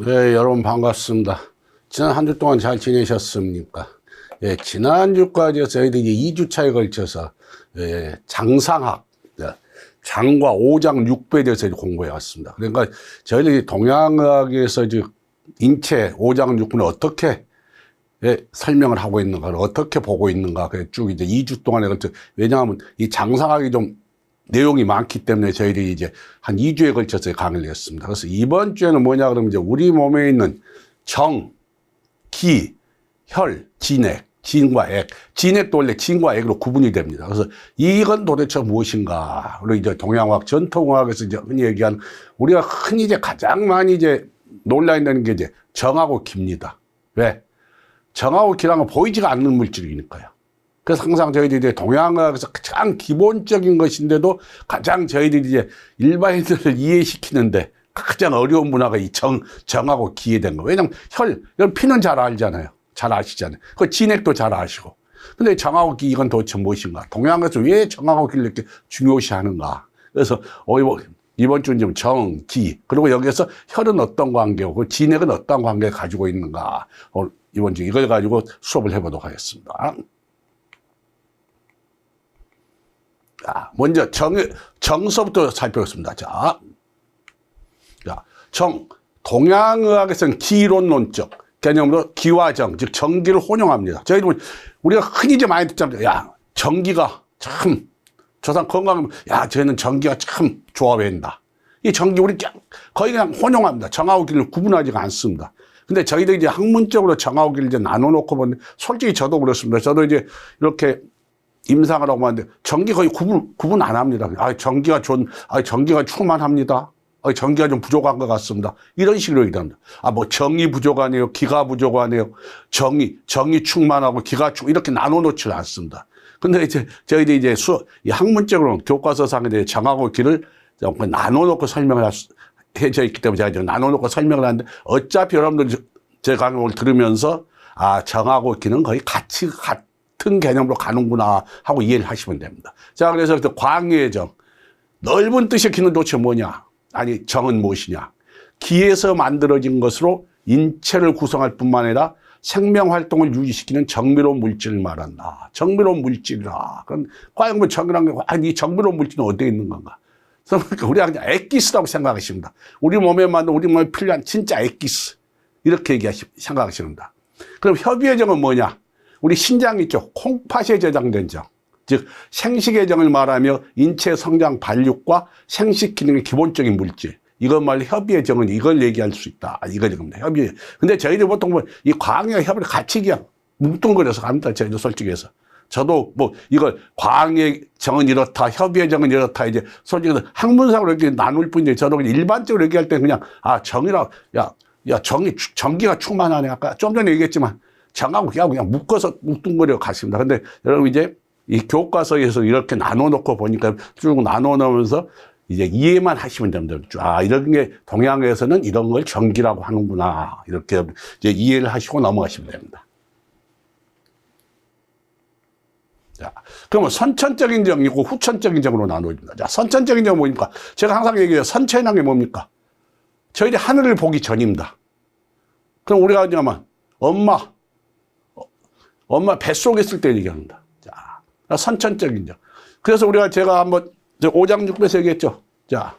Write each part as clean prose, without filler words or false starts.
네, 여러분 반갑습니다. 지난 한 주 동안 잘 지내셨습니까? 예, 지난주까지 저희들이 2주차에 걸쳐서 장상학, 장과 오장 6배에 대해서 공부해 왔습니다. 그러니까 저희들이 동양의학에서 인체 오장 6배는 어떻게 설명을 하고 있는가를 어떻게 보고 있는가, 쭉 이제 2주 동안에 걸쳐, 왜냐하면 이 장상학이 좀 내용이 많기 때문에 저희들이 이제 한 2주에 걸쳐서 강의를 했습니다. 그래서 이번 주에는 뭐냐 그러면 이제 우리 몸에 있는 정, 기, 혈, 진액, 진과 액. 진액도 원래 진과 액으로 구분이 됩니다. 그래서 이건 도대체 무엇인가? 그리고 이제 동양의학, 전통의학에서 이제 흔히 얘기하는, 우리가 흔히 이제 가장 많이 이제 놀라 있는 게 이제 정하고 기입니다. 왜? 정하고 기라는 건 보이지가 않는 물질이니까요. 그래서 항상 저희들이 이제 동양의학에서 가장 기본적인 것인데도 가장 저희들이 이제 일반인들을 이해시키는데 가장 어려운 문화가 이 정하고 기에 된 거. 왜냐면 이건 피는 잘 알잖아요. 잘 아시잖아요. 그 진액도 잘 아시고. 근데 정하고 기 이건 도대체 무엇인가? 동양에서 왜 정하고 기를 이렇게 중요시 하는가? 그래서 이번 주는 좀 정, 기, 그리고 여기에서 혈은 어떤 관계고 진액은 어떤 관계를 가지고 있는가? 이번 주 이걸 가지고 수업을 해보도록 하겠습니다. 자, 먼저 정서부터 살펴보겠습니다. 자, 정. 동양의학에서는 기이론론적 개념으로 기와 정, 즉 정기를 혼용합니다. 저희는 우리가 흔히 이제 많이 듣잖아요. 야, 정기가 참 조상 건강하면, 야, 저희는 정기가 참 좋아 보인다. 이 정기 우리 거의 그냥 혼용합니다. 정하고 기를 구분하지가 않습니다. 근데 저희들이 이제 학문적으로 정하고 기를 이제 나눠놓고 보는데, 솔직히 저도 그렇습니다. 저도 이제 이렇게 임상을 하고 하는데 정기 거의 구분 안 합니다. 정기가 정기가 충만합니다. 정기가 좀 부족한 것 같습니다. 이런 식으로 얘기합니다. 뭐 정이 부족하네요. 기가 부족하네요. 정이 충만하고 기가 이렇게 나눠놓지 않습니다. 근데 이제 저희들이 이제 이 학문적으로 교과서상에 대해 정하고 기를 나눠놓고 설명을 해져 있기 때문에 제가 나눠놓고 설명을 하는데, 어차피 여러분들 제 강의를 들으면서 정하고 기는 거의 같은 개념으로 가는구나 하고 이해를 하시면 됩니다. 자, 그래서 광의의 정, 넓은 뜻의 기는 도대체 뭐냐? 아니, 정은 무엇이냐? 기에서 만들어진 것으로 인체를 구성할 뿐만 아니라 생명활동을 유지시키는 정밀한 물질을 말한다. 정밀한 물질이라. 그럼 과연 뭐 정이란 게, 이 정밀한 물질은 어디에 있는 건가? 그러니까 우리가 그냥 액기스라고 생각하십니다. 우리 몸에 필요한 진짜 액기스. 이렇게 생각하십니다. 그럼 협의의 정은 뭐냐? 우리 신장 있죠. 콩팥에 저장된 정. 즉 생식의 정을 말하며 인체 성장 발육과 생식 기능의 기본적인 물질. 이것 말로 협의의 정은 이걸 얘기할 수 있다. 이거입니다. 협의. 근데 저희들 보통 이 과학과 협의를 같이 그냥 뭉뚱그려서 갑니다. 저희도 솔직히 해서. 저도 이걸 과학의 정은 이렇다, 협의의 정은 이렇다, 이제 솔직히 학문상으로 이렇게 나눌 뿐인데, 저도 일반적으로 얘기할 때 그냥, 정이라, 정기가 충만하네. 아까 좀 전에 얘기했지만, 정하고 기하고 그냥 묶어서 뭉뚱그려 가십니다. 근데 여러분 이제 이 교과서에서 이렇게 나눠놓고 보니까 쭉 나눠놓으면서 이제 이해만 하시면 됩니다. 이런 게 동양에서는 이런 걸 정기라고 하는구나. 이렇게 이제 이해를 하시고 넘어가시면 됩니다. 자, 그러면 선천적인 정이고 후천적인 정으로 나눠집니다. 자, 선천적인 정은 뭡니까? 제가 항상 얘기해요. 선천이라는 게 뭡니까? 저희들이 하늘을 보기 전입니다. 그럼 우리가 하냐면 엄마 뱃속에 있을 때 얘기합니다. 자, 선천적인 정. 그래서 제가 한번 오장육부에서 얘기했죠. 자,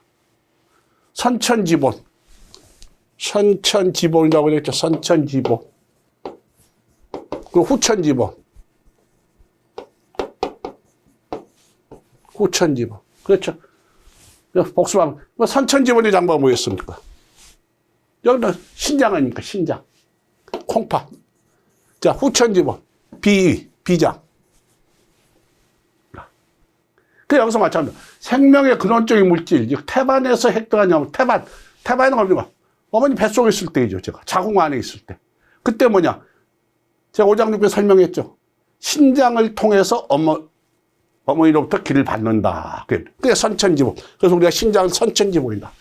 선천지본이라고 했죠. 선천지본. 그리고 후천지본. 그렇죠. 복수하면 선천지본의 장부가 뭐였습니까? 여기는 신장 아닙니까? 신장. 콩팥. 자, 후천지본. 비장. 여기서 마찬가지입니다. 생명의 근원적인 물질, 즉 태반에서 획득한 태반은 뭡니까? 어머니 뱃속에 있을 때이죠. 제가 자궁 안에 있을 때. 그때 뭐냐? 제가 오장육부에 설명했죠. 신장을 통해서 어머니로부터 기를 받는다. 그게 선천지본. 그래서 우리가 신장은 선천지본이다.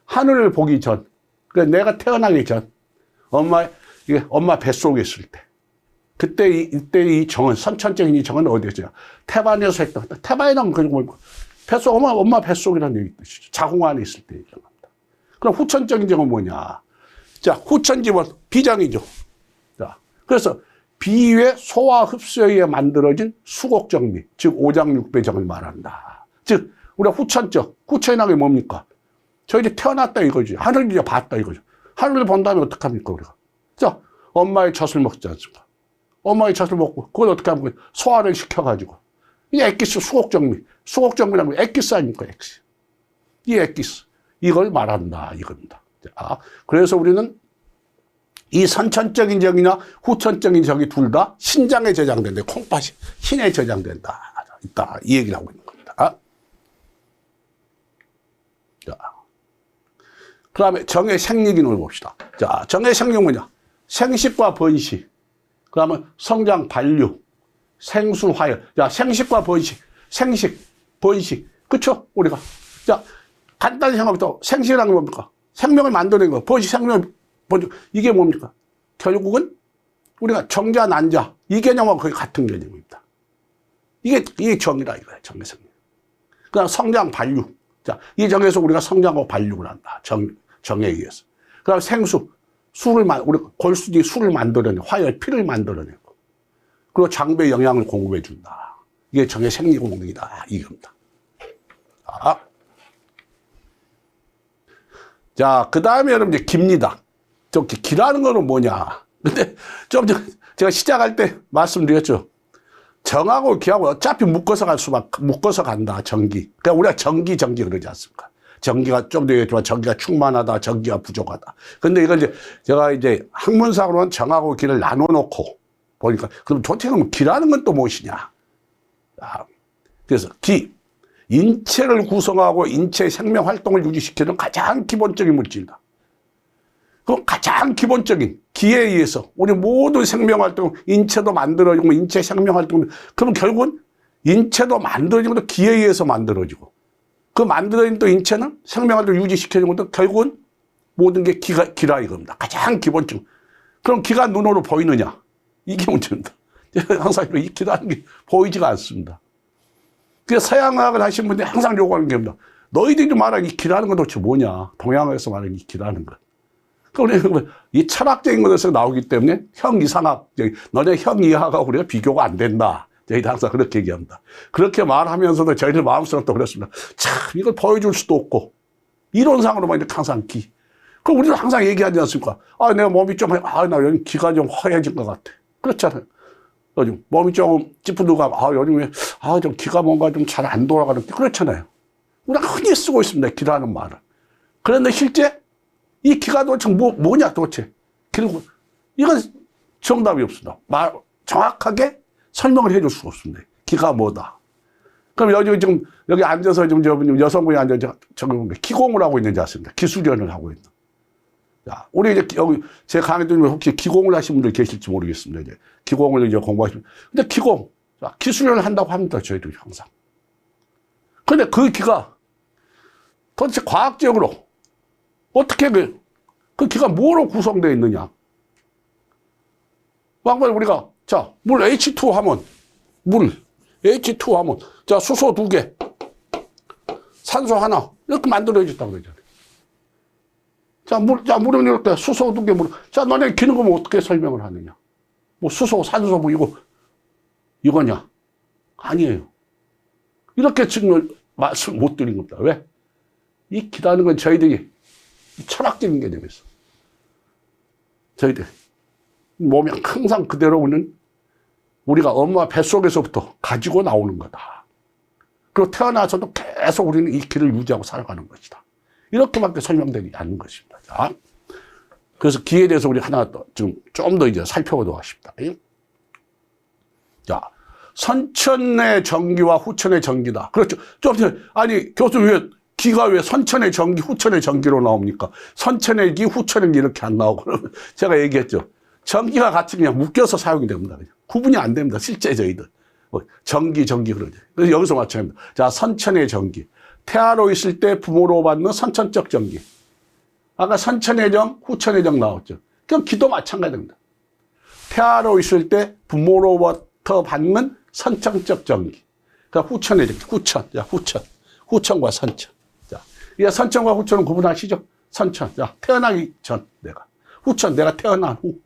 하늘을 보기 전, 그러니까 내가 태어나기 전, 엄마 뱃속에 있을 때. 이때 이 정은, 선천적인 이 정은 어디에 있어요? 태반에서 했다. 태반이란 건 뭐, 엄마 뱃속이라는 얘기 뜻이죠. 자궁 안에 있을 때 얘기합니다. 그럼 후천적인 정은 뭐냐? 자, 후천지원 비장이죠. 자, 그래서 비위의 소화 흡수에 의해 만들어진 수곡정미, 즉 오장육배정을 말한다. 즉 우리가 후천적, 후천이라는 게 뭡니까? 저희들이 태어났다 이거지. 하늘을 이제 봤다 이거죠. 하늘을 본다면 어떡합니까 우리가? 자, 엄마의 젖을 먹지 않습니까? 엄마의 젖을 먹고 그걸 어떻게 하면 소화를 시켜가지고 이 엑기스 수곡정미, 수곡정미라는 게 엑기스 아닙니까? 엑기스. 이 엑기스 이걸 말한다 이겁니다. 자, 그래서 우리는 이 선천적인 정이나 후천적인 정이 둘 다 신장에 저장된다. 콩팥이 신에 저장된다. 있다. 이 얘기를 하고 있는 겁니다. 자, 그 다음에 정의 생리기능을 봅시다. 자, 정의 생리는 뭐냐? 생식과 번식. 그 다음에 성장, 발육, 생수, 화열. 자, 생식과 번식. 생식, 번식. 그쵸? 우리가. 자, 간단히 생각해보자. 생식이라는 게 뭡니까? 생명을 만드는 거. 번식, 생명, 번식. 이게 뭡니까? 결국은 우리가 정자, 난자. 이 개념하고 거의 같은 개념입니다. 이게 정이라 이거예요. 정의 생리. 그 다음 성장, 발육. 자, 이 정에서 우리가 성장하고 발육을 한다. 정에 의해서. 그 다음 생수. 우리 골수지 술을 만들어내고, 화열, 피를 만들어내고. 그리고 장배에 영양을 공급해 준다. 이게 정의 생리 공능이다. 이겁니다. 자, 그 다음에 여러분, 깁니다. 기라는 거는 뭐냐. 근데 좀 제가 시작할 때 말씀드렸죠. 정하고 기하고 어차피 묶어서 간다. 전기. 그러니까 우리가 전기 그러지 않습니까? 전기가 좀 더 얘기했지만 전기가 충만하다, 전기가 부족하다. 근데 이걸 제가 학문상으로는 정하고 기를 나눠놓고 보니까 그럼 도대체 기라는 건 또 무엇이냐? 그래서 인체를 구성하고 인체의 생명 활동을 유지시키는 가장 기본적인 물질이다. 그럼 가장 기본적인 기에 의해서 우리 모든 생명 활동, 인체도 만들어지고 인체 생명 활동, 그럼 결국은 인체도 만들어진 것도 기에 의해서 만들어지고 그 만들어진 또 인체는 생명 활동을 유지시켜주는 것도 결국은 모든 게 기라 이겁니다. 가장 기본적. 그럼 기가 눈으로 보이느냐? 이게 문제입니다. 항상 이 기라는 게 보이지가 않습니다. 그래서 서양학을 하신 분들이 항상 요구하는 게 뭡니다. 너희들이 말하는 이 기라는 건 도대체 뭐냐? 동양에서 말하는 이 기라는 것. 그러니까 이 철학적인 것에서 나오기 때문에 형이상학, 너네 형이하고 우리가 비교가 안 된다. 저희들 항상 그렇게 얘기합니다. 그렇게 말하면서도 저희들 마음속으로 또 그렇습니다. 참, 이걸 보여줄 수도 없고, 이론상으로만 이렇게 항상 그럼 우리는 항상 얘기하지 않습니까? 내가 몸이 나 요즘 기가 좀 허해진 것 같아. 그렇잖아요. 요즘 몸이 좀 찌푸드가, 요즘에, 좀 기가 뭔가 좀 잘 안 돌아가는, 그렇잖아요. 우리가 흔히 쓰고 있습니다. 기라는 말을. 그런데 실제 이 기가 도대체 뭐냐 도대체. 그리고 이건 정답이 없습니다. 정확하게 설명을 해줄 수가 없습니다. 기가 뭐다. 그럼 여기 앉아서 여성분이 앉아서 기공을 하고 있는지 아십니까? 기수련을 하고 있는. 자, 우리 여기 제 강의 중에 혹시 기공을 하신 분들 계실지 모르겠습니다. 이제 기공을 공부하시면. 근데 기수련을 한다고 합니다. 저희들이 항상. 근데 그 기가 도대체 과학적으로 어떻게 그 기가 뭐로 구성되어 있느냐? 방금 우리가 물 H2 하면 H2 하면 수소 2개, 산소 하나 이렇게 만들어졌다고 그러잖아요. 물은 이렇게 수소 2개 너네 기는 거면 어떻게 설명을 하느냐? 수소, 산소 이거냐? 아니에요. 이렇게 지금 말씀 못 드린 겁니다. 왜? 이 기라는 건 저희들이 철학적인 개념에서 저희들 몸이 항상 그대로 오는 우리가 엄마 뱃속에서부터 가지고 나오는 거다. 그리고 태어나서도 계속 우리는 이 기를 유지하고 살아가는 것이다. 이렇게밖에 설명되지 않는 것입니다. 자, 그래서 기에 대해서 우리 하나 좀 더 이제 살펴보도록 하십니다. 자, 선천의 전기와 후천의 전기다. 그렇죠. 교수 기가 왜 선천의 전기, 후천의 전기로 나옵니까? 선천의 기, 후천의 기 이렇게 안 나오고. 그러면 제가 얘기했죠. 전기가 같이 그냥 묶여서 사용이 됩니다. 그냥. 구분이 안 됩니다. 실제 저희들. 전기 그러죠. 그래서 여기서 맞춰야 합니다. 자, 선천의 전기. 태아로 있을 때 부모로 받는 선천적 전기. 아까 선천의 정, 후천의 정 나왔죠. 그럼 기도 마찬가지입니다. 태아로 있을 때 부모로부터 받는 선천적 전기. 그러니까 후천의 전기. 후천과 선천. 자, 이 선천과 후천은 구분하시죠? 선천. 자, 태어나기 전 내가. 후천, 내가 태어난 후.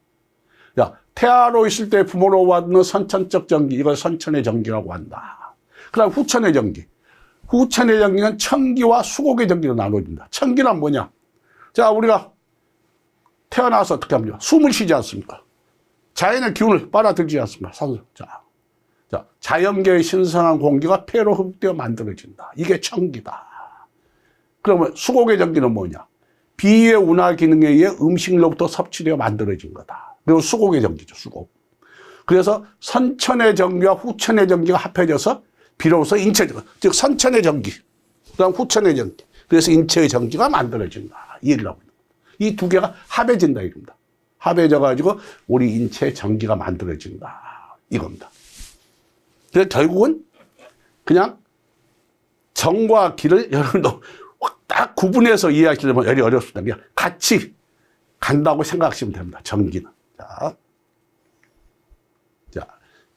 야, 태아로 있을 때 부모로 받는 선천적 전기, 이걸 선천의 전기라고 한다. 그 다음 후천의 전기. 후천의 전기는 천기와 수곡의 전기로 나눠진다. 천기란 뭐냐? 자, 우리가 태어나서 어떻게 합니까? 숨을 쉬지 않습니까? 자연의 기운을 빨아들이지 않습니까? 산소. 자, 자연계의 신선한 공기가 폐로 흡되어 만들어진다. 이게 천기다. 그러면 수곡의 전기는 뭐냐? 비위의 운하 기능에 의해 음식로부터 섭취되어 만들어진 거다. 그리고 수곡의 전기죠, 수곡. 그래서 선천의 전기와 후천의 전기가 합해져서 비로소 인체, 즉 선천의 전기, 그 다음 후천의 전기. 그래서 인체의 전기가 만들어진다. 이 얘기를 하고 있는 거다. 이 두 개가 합해진다, 이겁니다. 합해져가지고 우리 인체의 전기가 만들어진다. 이겁니다. 그래서 결국은 그냥 정과 기를 여러분도 딱 구분해서 이해하시려면 열이 어렵습니다. 그냥 같이 간다고 생각하시면 됩니다. 전기는. 자,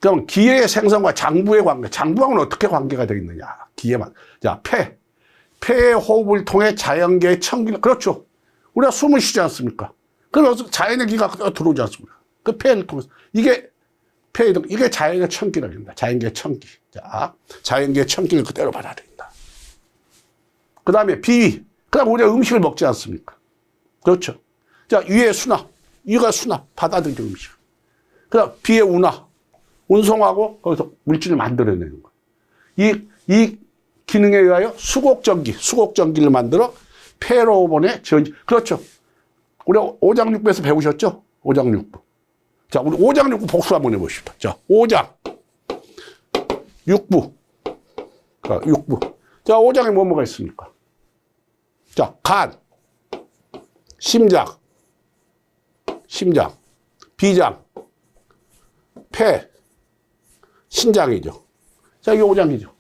그럼 기의 생성과 장부의 관계. 장부하고는 어떻게 관계가 되어 있느냐? 기에만. 자, 폐의 호흡을 통해 자연계의 천기를, 그렇죠. 우리가 숨을 쉬지 않습니까? 그래서 자연의 기가 들어오지 않습니까? 그 폐를 통해서. 이게 자연의 천기라고 합니다. 자연계의 천기. 자, 자연계의 천기를 그대로 받아들인다. 그 다음에 비위. 그 다음에 우리가 음식을 먹지 않습니까? 그렇죠. 자, 위의 수납. 위가 수납. 받아들이는 음식. 그 다음 비의 운하. 운송하고 거기서 물질을 만들어내는 거예요. 이 기능에 의하여 수곡전기를 만들어 폐로 보내 전기. 그렇죠. 우리 오장육부에서 배우셨죠? 오장육부. 자, 우리 오장육부 복수 한번 해보십시오. 자, 오장, 육부. 자, 육부. 자, 오장에 뭐가 있습니까? 자, 간, 심장, 비장, 폐, 신장이죠. 자, 이게 오장이죠.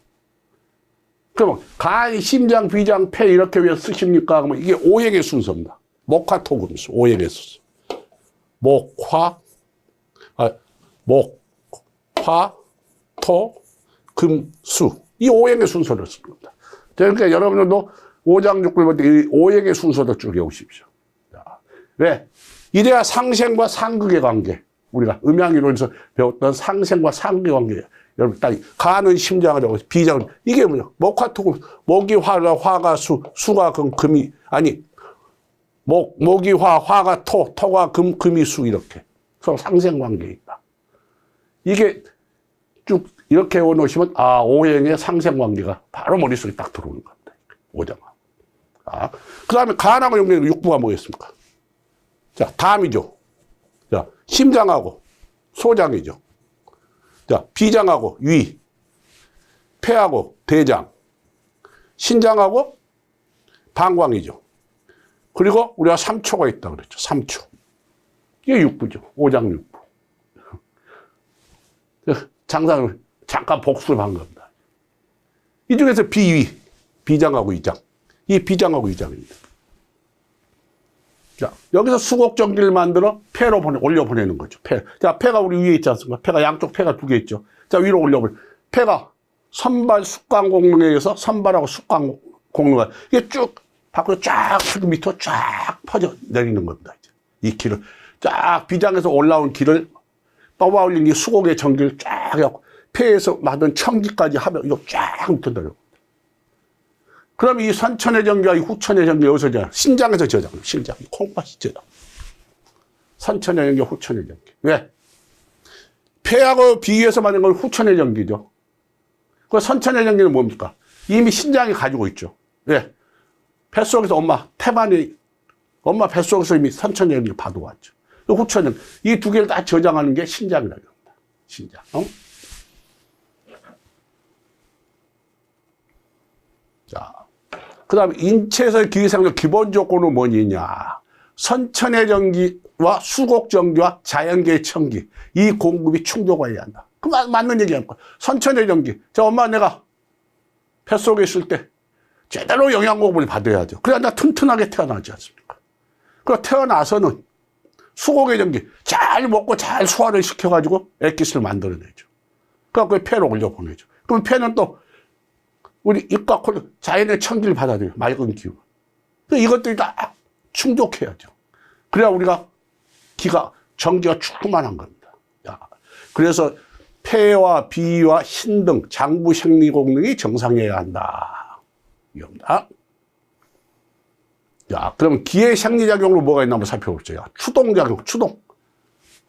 그러면 간, 심장, 비장, 폐 이렇게 왜 쓰십니까? 그러면 이게 오행의 순서입니다. 목화토금수, 오행의 순서. 목화토금수. 이 오행의 순서를 씁니다. 그러니까 여러분들도 오장육부를 볼 때 이 오행의 순서도 쭉 외우십시오. 왜? 이래야 상생과 상극의 관계. 우리가 음양이론에서 배웠던 상생과 상극의 관계. 여러분, 딱, 간은 심장을 하고, 비장은, 이게 뭐냐? 목화토금, 목이 화가, 화가 수, 수가 금이, 아니, 목이 화가 토, 토가 금이 수, 이렇게. 서로 상생관계에 있다. 이게 쭉 이렇게 해놓으시면, 아, 오행의 상생관계가 바로 머릿속에 딱 들어오는 겁니다. 오장하. 아, 그 다음에 간하고 연결된 육부가 뭐겠습니까? 자, 담이죠. 자, 심장하고 소장이죠. 자, 비장하고 위, 폐하고 대장, 신장하고 방광이죠. 그리고 우리가 3초가 있다 그랬죠. 3초. 이게 육부죠. 오장육부. 장상을 잠깐 복수를 한 겁니다. 이 중에서 비장하고 위장. 이 비장하고 위장입니다. 자, 여기서 수곡전기를 만들어 폐로 올려보내는 거죠. 자, 폐가 우리 위에 있지 않습니까? 폐가 양쪽 폐가 두 개 있죠. 자, 위로 올려보내. 폐가 선발 숙광 공룡에 의해서 선발하고 숙광 공룡. 이게 쭉 밖으로 쫙 밑으로 쫙 퍼져 내리는 겁니다. 이제. 이 길을 쫙 비장에서 올라온 길을 떠와 올린 이 수곡의 전기를 쫙 해갖고 폐에서 받은 천기까지 하면 이거 쫙 밑으로 내려. 그럼 이 선천의 전기와 이 후천의 전기 여기서 신장에서 저장. 신장. 콩팥이 저장. 선천의 전기, 후천의 전기. 왜? 폐하고 비위에서 받는 건 후천의 전기죠. 그 선천의 전기는 뭡니까? 이미 신장이 가지고 있죠. 왜? 뱃속에서 엄마 뱃속에서 이미 선천의 전기를 받아왔죠. 후천의 전기. 이 두 개를 다 저장하는 게 신장이라고 합니다. 신장. 자. 그 다음에 인체에서의 기생적 기본 조건은 뭐냐? 선천의 전기와 수곡 전기와 자연계의 천기. 이 공급이 충족해야 한다. 그 맞는 얘기합니까? 선천의 전기. 자, 엄마 내가 뱃속에 있을 때 제대로 영양 공급을 받아야죠. 그래야 나 튼튼하게 태어나지 않습니까? 그리고 태어나서는 수곡의 전기 잘 먹고 잘 소화를 시켜가지고 액기스를 만들어내죠. 그래서 폐로 올려보내죠. 그럼 폐는 또 우리 입과 코, 자연의 천기를 받아들여요. 맑은 기운. 이것들이 다 충족해야죠. 그래야 우리가 기가, 전기가 충만한 겁니다. 야, 그래서 폐와 비위와 신 등 장부 생리功能이 정상이어야 한다. 이겁니다. 야, 그러면 기의 생리작용으로 뭐가 있나 한번 살펴볼게요. 추동작용, 추동.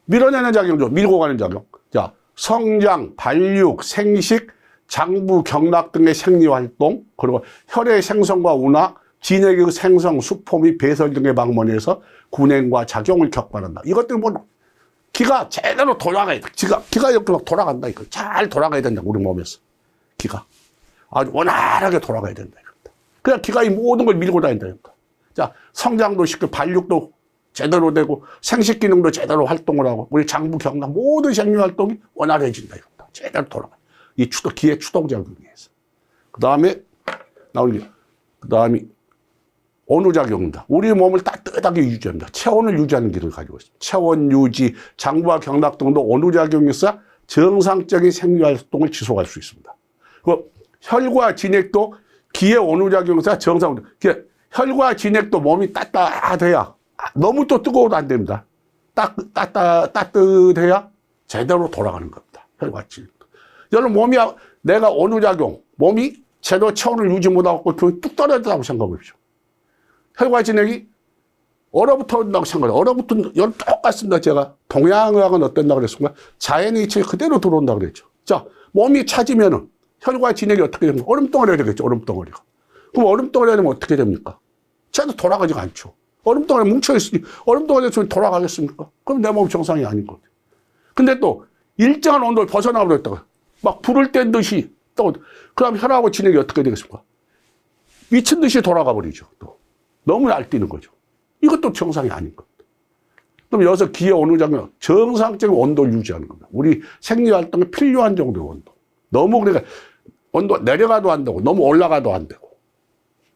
밀어내는 작용이죠. 밀고 가는 작용. 자, 성장, 발육, 생식, 장부, 경락 등의 생리활동, 그리고 혈의 생성과 운화, 진액의 생성, 수포 및 배설 등의 방면에서 군행과 작용을 격발한다. 이것들 뭐 기가 제대로 돌아가야 돼. 기가 이렇게 막 돌아간다. 이거 잘 돌아가야 된다. 우리 몸에서. 기가. 아주 원활하게 돌아가야 된다. 그냥 기가 이 모든 걸 밀고 다닌다니까. 자, 성장도 시키고 발육도 제대로 되고 생식 기능도 제대로 활동을 하고 우리 장부, 경락 모든 생리 활동이 원활해진다. 이겁니다. 제대로 돌아가. 이 기의 추동작용에 의해서. 그 다음에 나오는 게, 그 다음에 온후작용입니다. 우리 몸을 따뜻하게 유지합니다. 체온을 유지하는 기능을 가지고 있습니다. 체온 유지, 장부와 경락 등도 온후작용이 있어 정상적인 생리활동을 지속할 수 있습니다. 그 혈과 진액도 기의 온후작용에서 정상으로, 혈과 진액도 몸이 따뜻해야, 너무 또 뜨거워도 안 됩니다. 따뜻해야 제대로 돌아가는 겁니다. 혈과 진액도. 여러분 몸이, 내가 온후작용, 몸이 제대로 체온을 유지 못하고 뚝 떨어졌다고 생각해 보십시오. 혈과 진액이 얼어붙어온다고 생각해요. 얼어붙은, 여러분 똑같습니다. 제가 동양의학은 어땠다고 그랬습니까? 자연의 이치 그대로 들어온다고 그랬죠. 자, 몸이 차지면은 혈과 진액이 어떻게 됩니까? 얼음덩어리가 되겠죠. 얼음덩어리가. 그럼 얼음덩어리가 되면 어떻게 됩니까? 제대로 돌아가지가 않죠. 얼음덩어리 뭉쳐있으니 얼음덩어리에서 돌아가겠습니까? 그럼 내 몸 정상이 아닌 거죠. 근데 또 일정한 온도를 벗어나 버렸다가 막 불을 뗀 듯이 또, 그럼 혈하고 진액이 어떻게 되겠습니까? 미친 듯이 돌아가 버리죠. 또. 너무 날뛰는 거죠. 이것도 정상이 아닌 겁니다. 그럼 여기서 기의 온후작용, 정상적인 온도를 유지하는 겁니다. 우리 생리활동에 필요한 정도의 온도. 너무 그러니까 온도 내려가도 안 되고 너무 올라가도 안 되고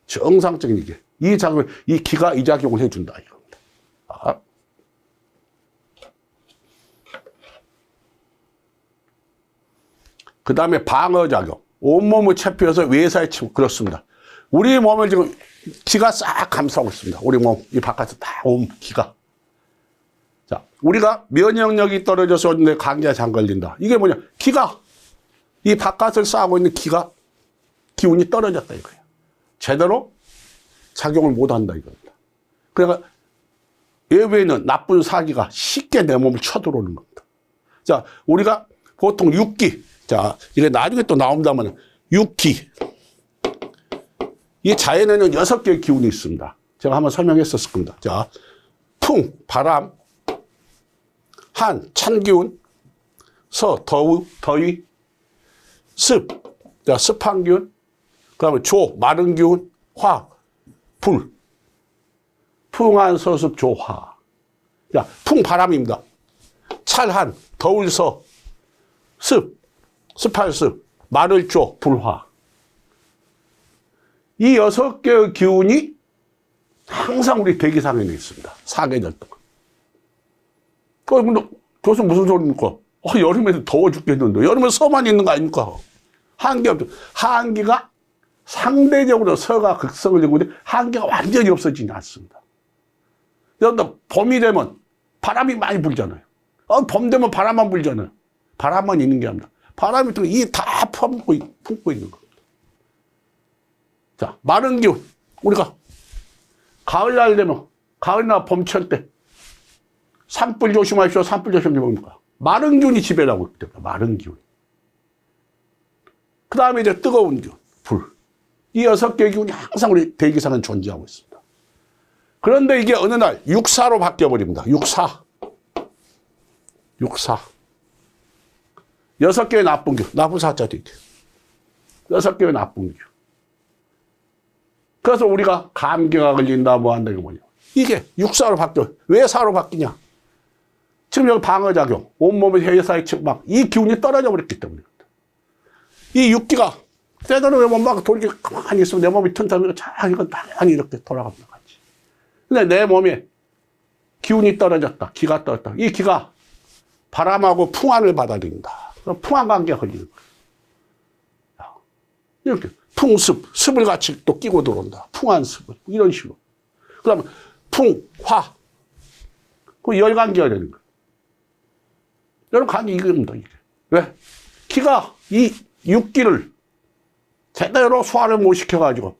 정상적인 이게 이 작용, 이 기가 이 작용을 해준다 이겁니다. 아. 그 다음에 방어작용. 온몸을 체피해서 외사에 치고 그렇습니다. 우리 몸을 지금 기가 싹 감싸고 있습니다. 우리 몸, 이 바깥에서 다 온 기가. 자, 우리가 면역력이 떨어져서 내 감기에 장 걸린다. 이게 뭐냐? 기가, 이 바깥을 싸고 있는 기가, 기운이 떨어졌다 이거예요. 제대로 작용을 못 한다 이겁니다. 그러니까 외부에는 나쁜 사기가 쉽게 내 몸을 쳐들어오는 겁니다. 자, 우리가 보통 육기, 자, 이게 나중에 또 나온다면 육기. 이 자연에는 6개의 기운이 있습니다. 제가 한번 설명했었을 겁니다. 자, 풍, 바람, 한, 찬 기운, 서, 더위, 습, 자, 습한 기운, 그 다음에 조, 마른 기운, 화, 불. 풍한, 서습, 조, 화. 자, 풍, 바람입니다. 찰한, 더울, 서, 습, 습한 습, 마를 조, 불화. 이 6개의 기운이 항상 우리 대기상에 있습니다. 4계절 동안. 교수 무슨 소리입니까? 여름에도 더워 죽겠는데. 여름에 서만 있는 거 아닙니까? 한기 없죠. 한기가 상대적으로 서가 극성을 지고 있는데 한기가 완전히 없어지지 않습니다. 여러분들 봄이 되면 바람이 많이 불잖아요. 봄 되면 바람만 불잖아요. 바람만 있는 게 아니라 바람이 다 품고 있는 거. 자, 마른 기운. 우리가 가을날 되면, 가을이나 봄철 때, 산불 조심하십시오. 산불 조심하십시오. 뭡니까? 마른 기운이 지배하고 있기 때문에, 마른 기운. 그 다음에 이제 뜨거운 기운, 불. 이 6개의 기운이 항상 우리 대기상은 존재하고 있습니다. 그런데 이게 어느 날 육사로 바뀌어버립니다. 육사. 6개의 나쁜 기운, 나쁜 사자도 있대요. 6개의 나쁜 기운. 그래서 우리가 감기가 걸린다, 뭐 한다, 이거 뭐냐. 이게 육사로 바뀌어. 왜 사로 바뀌냐? 지금 여기 방어작용, 온몸의 혈사의 측막, 이 기운이 떨어져 버렸기 때문에. 이 육기가, 때로는 왜 막 돌기 가만히 있으면 내 몸이 튼튼하면 이건 당연히 이렇게 돌아갑니다. 같이. 근데 내 몸에 기운이 떨어졌다, 기가 떨어졌다. 이 기가 바람하고 풍한을 받아들인다. 그럼 풍한 관계가 걸리는 거예요. 이렇게. 풍습, 습을 같이 또 끼고 들어온다. 풍한 습을. 이런 식으로. 그 다음에 풍, 화. 그럼 열감기가 되는 거예요. 여러분, 감기 이겁니다, 이게. 왜? 기가 이 육기를 제대로 소화를 못 시켜가지고,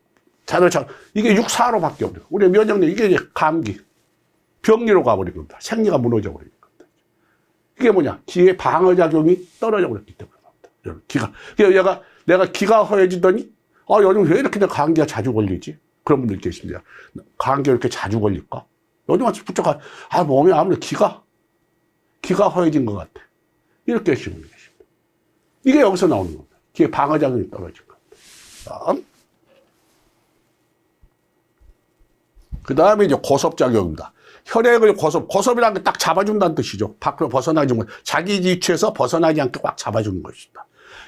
이게 육사로 바뀌어버려요. 우리 면역력, 이게 이제 감기, 병리로 가버린 겁니다. 생리가 무너져 버린 겁니다. 이게 뭐냐? 기의 방어작용이 떨어져 버렸기 때문에. 기가. 그래서 내가 기가 허해지더니, 요즘 왜 이렇게 내가 감기가 자주 걸리지? 그런 분들 계십니다. 감기가 이렇게 자주 걸릴까? 요즘 와서 부쩍, 몸이 아무래도 기가 허해진 것 같아. 이렇게 하시는 분이 계십니다. 이게 여기서 나오는 겁니다. 기의 방어작용이 떨어진 겁니다. 그 다음에 이제 고섭작용입니다. 혈액을 고섭이라는 게 딱 잡아준다는 뜻이죠. 밖으로 벗어나지 못, 자기 위치에서 벗어나지 않게 꽉 잡아주는 것이다.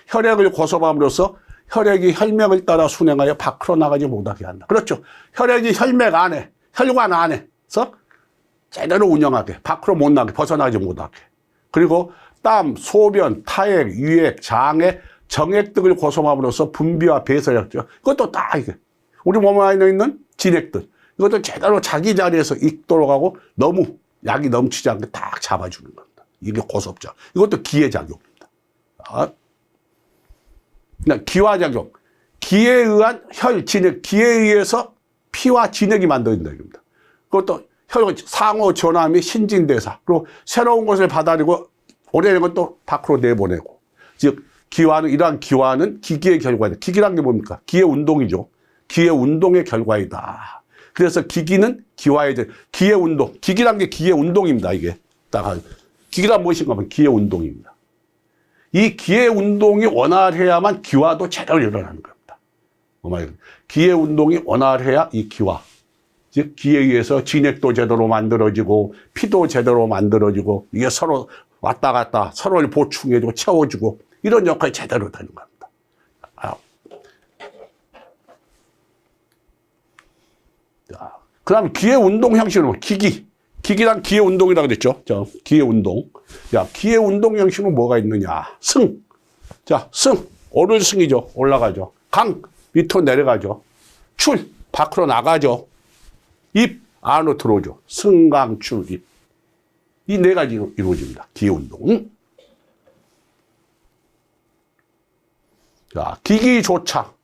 혈액을 고섭함으로써 혈액이 혈맥을 따라 순행하여 밖으로 나가지 못하게 한다. 그렇죠. 혈액이 혈맥 안에, 혈관 안에서 제대로 운영하게, 밖으로 못 나게, 벗어나지 못하게. 그리고 땀, 소변, 타액, 유액, 장액, 정액 등을 고섭함으로써 분비와 배설했죠. 그것도 다 이게 우리 몸 안에 있는 진액들, 이것도 제대로 자기 자리에서 익도록 하고 너무 약이 넘치지 않게 딱 잡아주는 겁니다. 이게 고섭작. 이것도 기의 작용입니다. 기화작용. 기에 의한 진액, 기에 의해서 피와 진액이 만들어진다. 이겁니다. 그것도 상호 전화 및 신진대사. 그리고 새로운 것을 받아들이고 오래된 것도 밖으로 내보내고. 즉, 이러한 기화는 기기의 결과이다. 기기란 게 뭡니까? 기의 운동이죠. 기의 운동의 결과이다. 그래서 기기는 기화의 기의 운동. 기기란 게 기의 운동입니다. 이게. 기기란 무엇인가 하면 기의 운동입니다. 이 기의 운동이 원활해야만 기화도 제대로 일어나는 겁니다. 기의 운동이 원활해야 이 기화. 즉, 기에 의해서 진액도 제대로 만들어지고, 피도 제대로 만들어지고, 이게 서로 왔다 갔다 서로를 보충해주고, 채워주고, 이런 역할이 제대로 되는 겁니다. 그 다음, 기의 운동 형식은 기기란 기의 운동이라고 그랬죠. 기의 운동. 기의 운동 형식은 뭐가 있느냐. 승. 오를 승이죠. 올라가죠. 강, 밑으로 내려가죠. 출, 밖으로 나가죠. 입, 안으로 들어오죠. 승, 강, 출, 입. 이 네 가지로 이루어집니다. 기의 운동. 기기조착.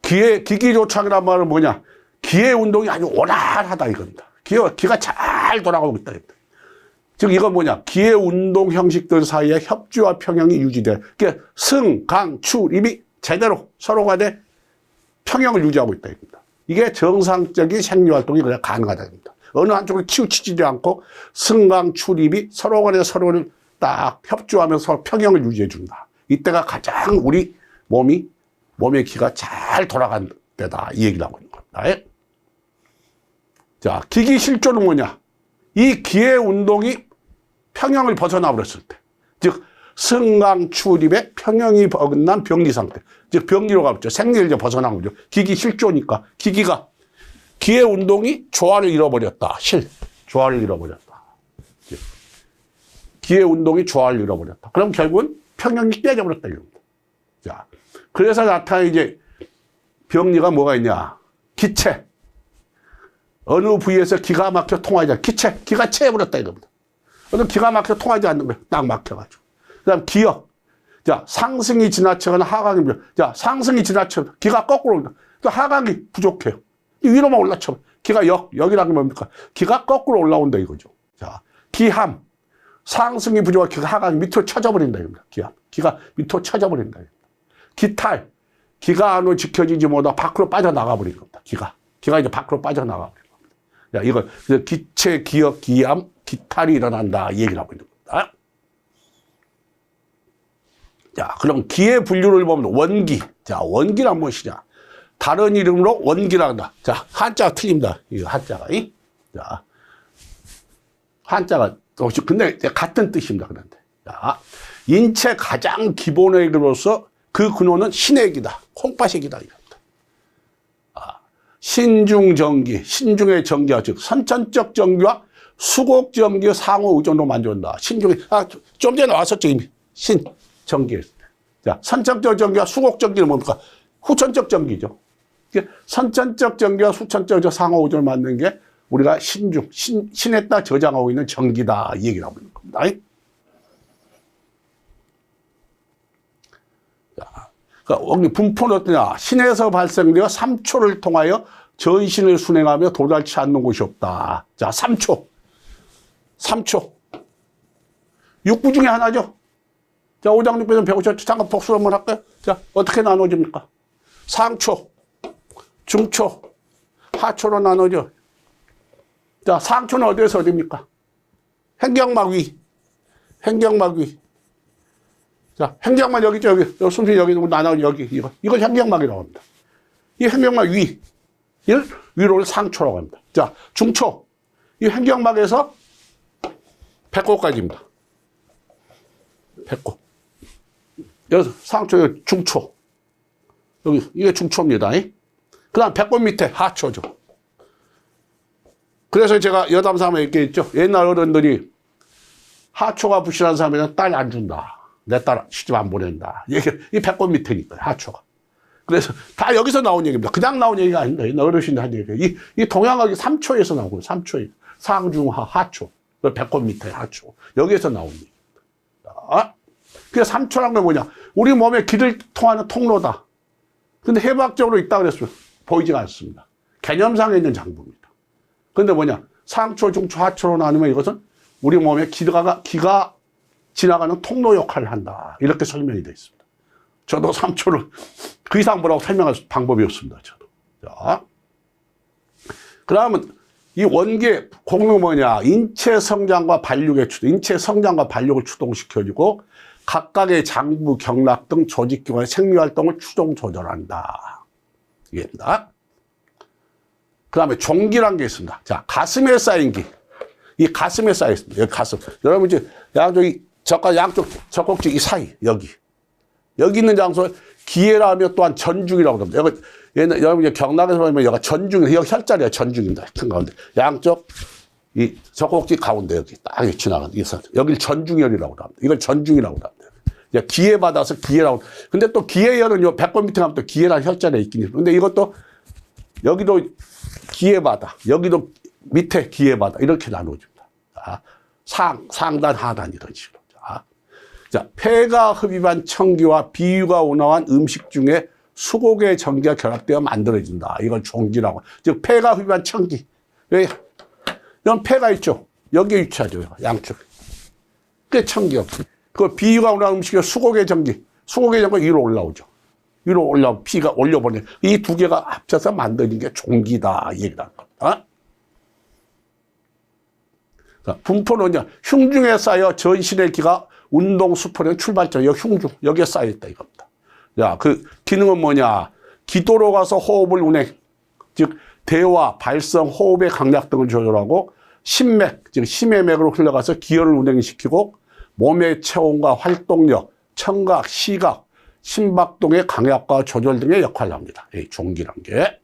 기기조착이란 말은 뭐냐. 기의 운동이 아주 원활하다 이겁니다. 기가 잘 돌아가고 있다. 즉, 이건 뭐냐. 기의 운동 형식들 사이에 협조와 평형이 유지돼. 그러니까 승, 강, 출, 입이 제대로 서로 간에 평형을 유지하고 있다. 이겁니다. 이게 정상적인 생리활동이 그냥 가능하다. 이겁니다. 어느 한쪽으로 치우치지 않고 승, 강, 출, 입이 서로 간에 서로를 딱 협조하면서 평형을 유지해 준다. 이때가 가장 우리 몸의 기가 잘 돌아간 때다. 이 얘기를 하고 있는 겁니다. 기기 실조는 뭐냐? 이 기의 운동이 평형을 벗어나 버렸을 때. 즉, 승강, 출입의 평형이 어긋난 병리 상태. 즉, 병리로 가버렸죠. 생리를 이제 벗어난 거죠. 기기 실조니까. 기의 운동이 조화를 잃어버렸다. 조화를 잃어버렸다. 기의 운동이 조화를 잃어버렸다. 그럼 결국은 평형이 깨져버렸다. 이겁니다. 그래서 나타나는 이제 병리가 뭐가 있냐? 기체. 어느 부위에서 기가 막혀 통하지 않아. 기가 채워버렸다 이겁니다. 어느 기가 막혀 통하지 않는 거예요. 딱 막혀가지고. 그 다음 기역. 상승이 지나치거나 하강이 부족해. 상승이 지나쳐 기가 거꾸로 온다. 또 하강이 부족해요. 위로만 올라쳐. 기가 역이라는 게 뭡니까? 기가 거꾸로 올라온다 이거죠. 기함. 상승이 부족하고 기가 하강이 밑으로 쳐져버린다 이겁니다. 기가 밑으로 쳐져버린다. 기탈. 기가 안으로 지켜지지 못하고 밖으로 빠져나가버린 겁니다. 기가 이제 밖으로 빠져나가버린 겁니다. 이거, 기체, 기역, 기암, 기탈이 일어난다. 이 얘기를 하고 있는 겁니다. 그럼 기의 분류를 보면 원기. 원기란 무엇이냐? 다른 이름으로 원기라 한다. 한자가 틀립니다. 이거 한자가. 한자가, 근데 같은 뜻입니다. 그런데. 인체 가장 기본의 액으로서 그 근원은 신액이다. 콩팥액이다. 신중전기, 신중의 전기와 즉 선천적 전기와 수곡 전기의 상호 의존으로 만들어낸다. 신중의 좀 전에 나왔었죠 이미 신전기. 선천적 전기와 수곡 전기는 뭡니까? 후천적 전기죠. 선천적 전기와 수천적 상호 의존을 만드는 게 우리가 신에다 저장하고 있는 전기다. 이 얘기를 하고 있는 겁니다. 자, 그러니까 분포는 어떠냐? 신에서 발생되어 3초를 통하여 전신을 순행하며 도달치 않는 곳이 없다. 자, 3초. 3초. 육구 중에 하나죠. 자, 5장 6배는 150초. 잠깐 복수 한번 할까요? 자, 어떻게 나눠집니까? 상초, 중초, 하초로 나눠져. 자, 상초는 어디에서 어디입니까? 횡격막 위. 횡격막 위. 자, 횡격막 여기 있죠, 여기. 순순히 여기 나눠, 여기. 이걸 횡격막이라고 합니다. 이 횡격막 위. 이걸 위로를 상초라고 합니다. 자, 중초. 이 횡격막에서 배꼽까지입니다. 배꼽. 여기서 상초, 중초. 여기, 이게 중초입니다. 그 다음 배꼽 밑에 하초죠. 그래서 제가 여담삼아 이렇게 했죠. 옛날 어른들이 하초가 부실한 사람에는 딸 안 준다. 내 딸 시집 안 보낸다. 이 배꼽 밑에니까요, 하초가. 그래서 다 여기서 나온 얘기입니다. 그냥 나온 얘기가 아닙니다. 옛날 어르신들 한 얘기예요. 이 동양학이 3초에서 나오고요. 3초에. 상중하, 하초. 배꼽 밑에 하초. 여기에서 나온 얘기입니다. 그래서 3초란 건 뭐냐? 우리 몸에 기를 통하는 통로다. 근데 해부학적으로 있다 그랬어요. 보이지가 않습니다. 개념상에 있는 장부입니다. 근데 뭐냐? 상초, 중초, 하초로 나누면 이것은 우리 몸에 기가 지나가는 통로 역할을 한다. 이렇게 설명이 되어 있습니다. 저도 3초를 그 이상 뭐라고 설명할 방법이 없습니다. 저도. 자. 그러면 이 원계 공은 뭐냐? 인체 성장과 발육의 인체 성장과 발육을 추동시켜주고 각각의 장부, 경락 등 조직기관의 생리활동을 추동 조절한다. 이게입니다. 그 다음에 종기란 게 있습니다. 자, 가슴에 쌓인 기. 이 가슴에 쌓여 있습니다. 여기 가슴. 여러분 이제 양쪽 젖꼭지 이 사이, 여기 있는 장소 기회라 하면 또한 전중이라고 합니다. 여러분 이제 경락에서 보면 여기가 전중, 여기 혈자리가 전중입니다. 큰 가운데. 양쪽 이 젖꼭지 가운데 여기 딱 지나가는 여기를 전중혈이라고 합니다. 이걸 전중이라고 합니다. 기회받아서 기회라고. 근데 또 기회혈은 요 배꼽 밑에 가면 또 기회라는 혈자리가 있긴 있습니다. 근데 이것도 여기도 기회받아, 여기도 밑에 기회받아 이렇게 나눠집니다. 상단, 하단 이런 식으로. 자, 폐가 흡입한 청기와 비유가 운항한 음식 중에 수곡의 전기가 결합되어 만들어진다. 이걸 종기라고. 즉 폐가 흡입한 청기. 여기 이런 폐가 있죠. 여기 위치하죠. 양쪽. 그게 청기요. 그 비유가 운항한 음식이 수곡의 전기. 수곡의 전기가 위로 올라오죠. 위로 올라오고 피가 올려보내. 이 두 개가 합쳐서 만드는 게 종기다. 이 얘기를 하는 겁니다. 분포는 이제 흉중에 쌓여 전신의 기가 운동 수포는 출발점, 여기 흉중, 여기에 쌓여있다 이겁니다. 자, 그 기능은 뭐냐? 기도로 가서 호흡을 운행, 즉 대화, 발성, 호흡의 강약 등을 조절하고 심맥, 즉 심의 맥으로 흘러가서 기혈을 운행시키고 몸의 체온과 활동력, 청각, 시각, 심박동의 강약과 조절 등의 역할을 합니다. 이 종기란 게.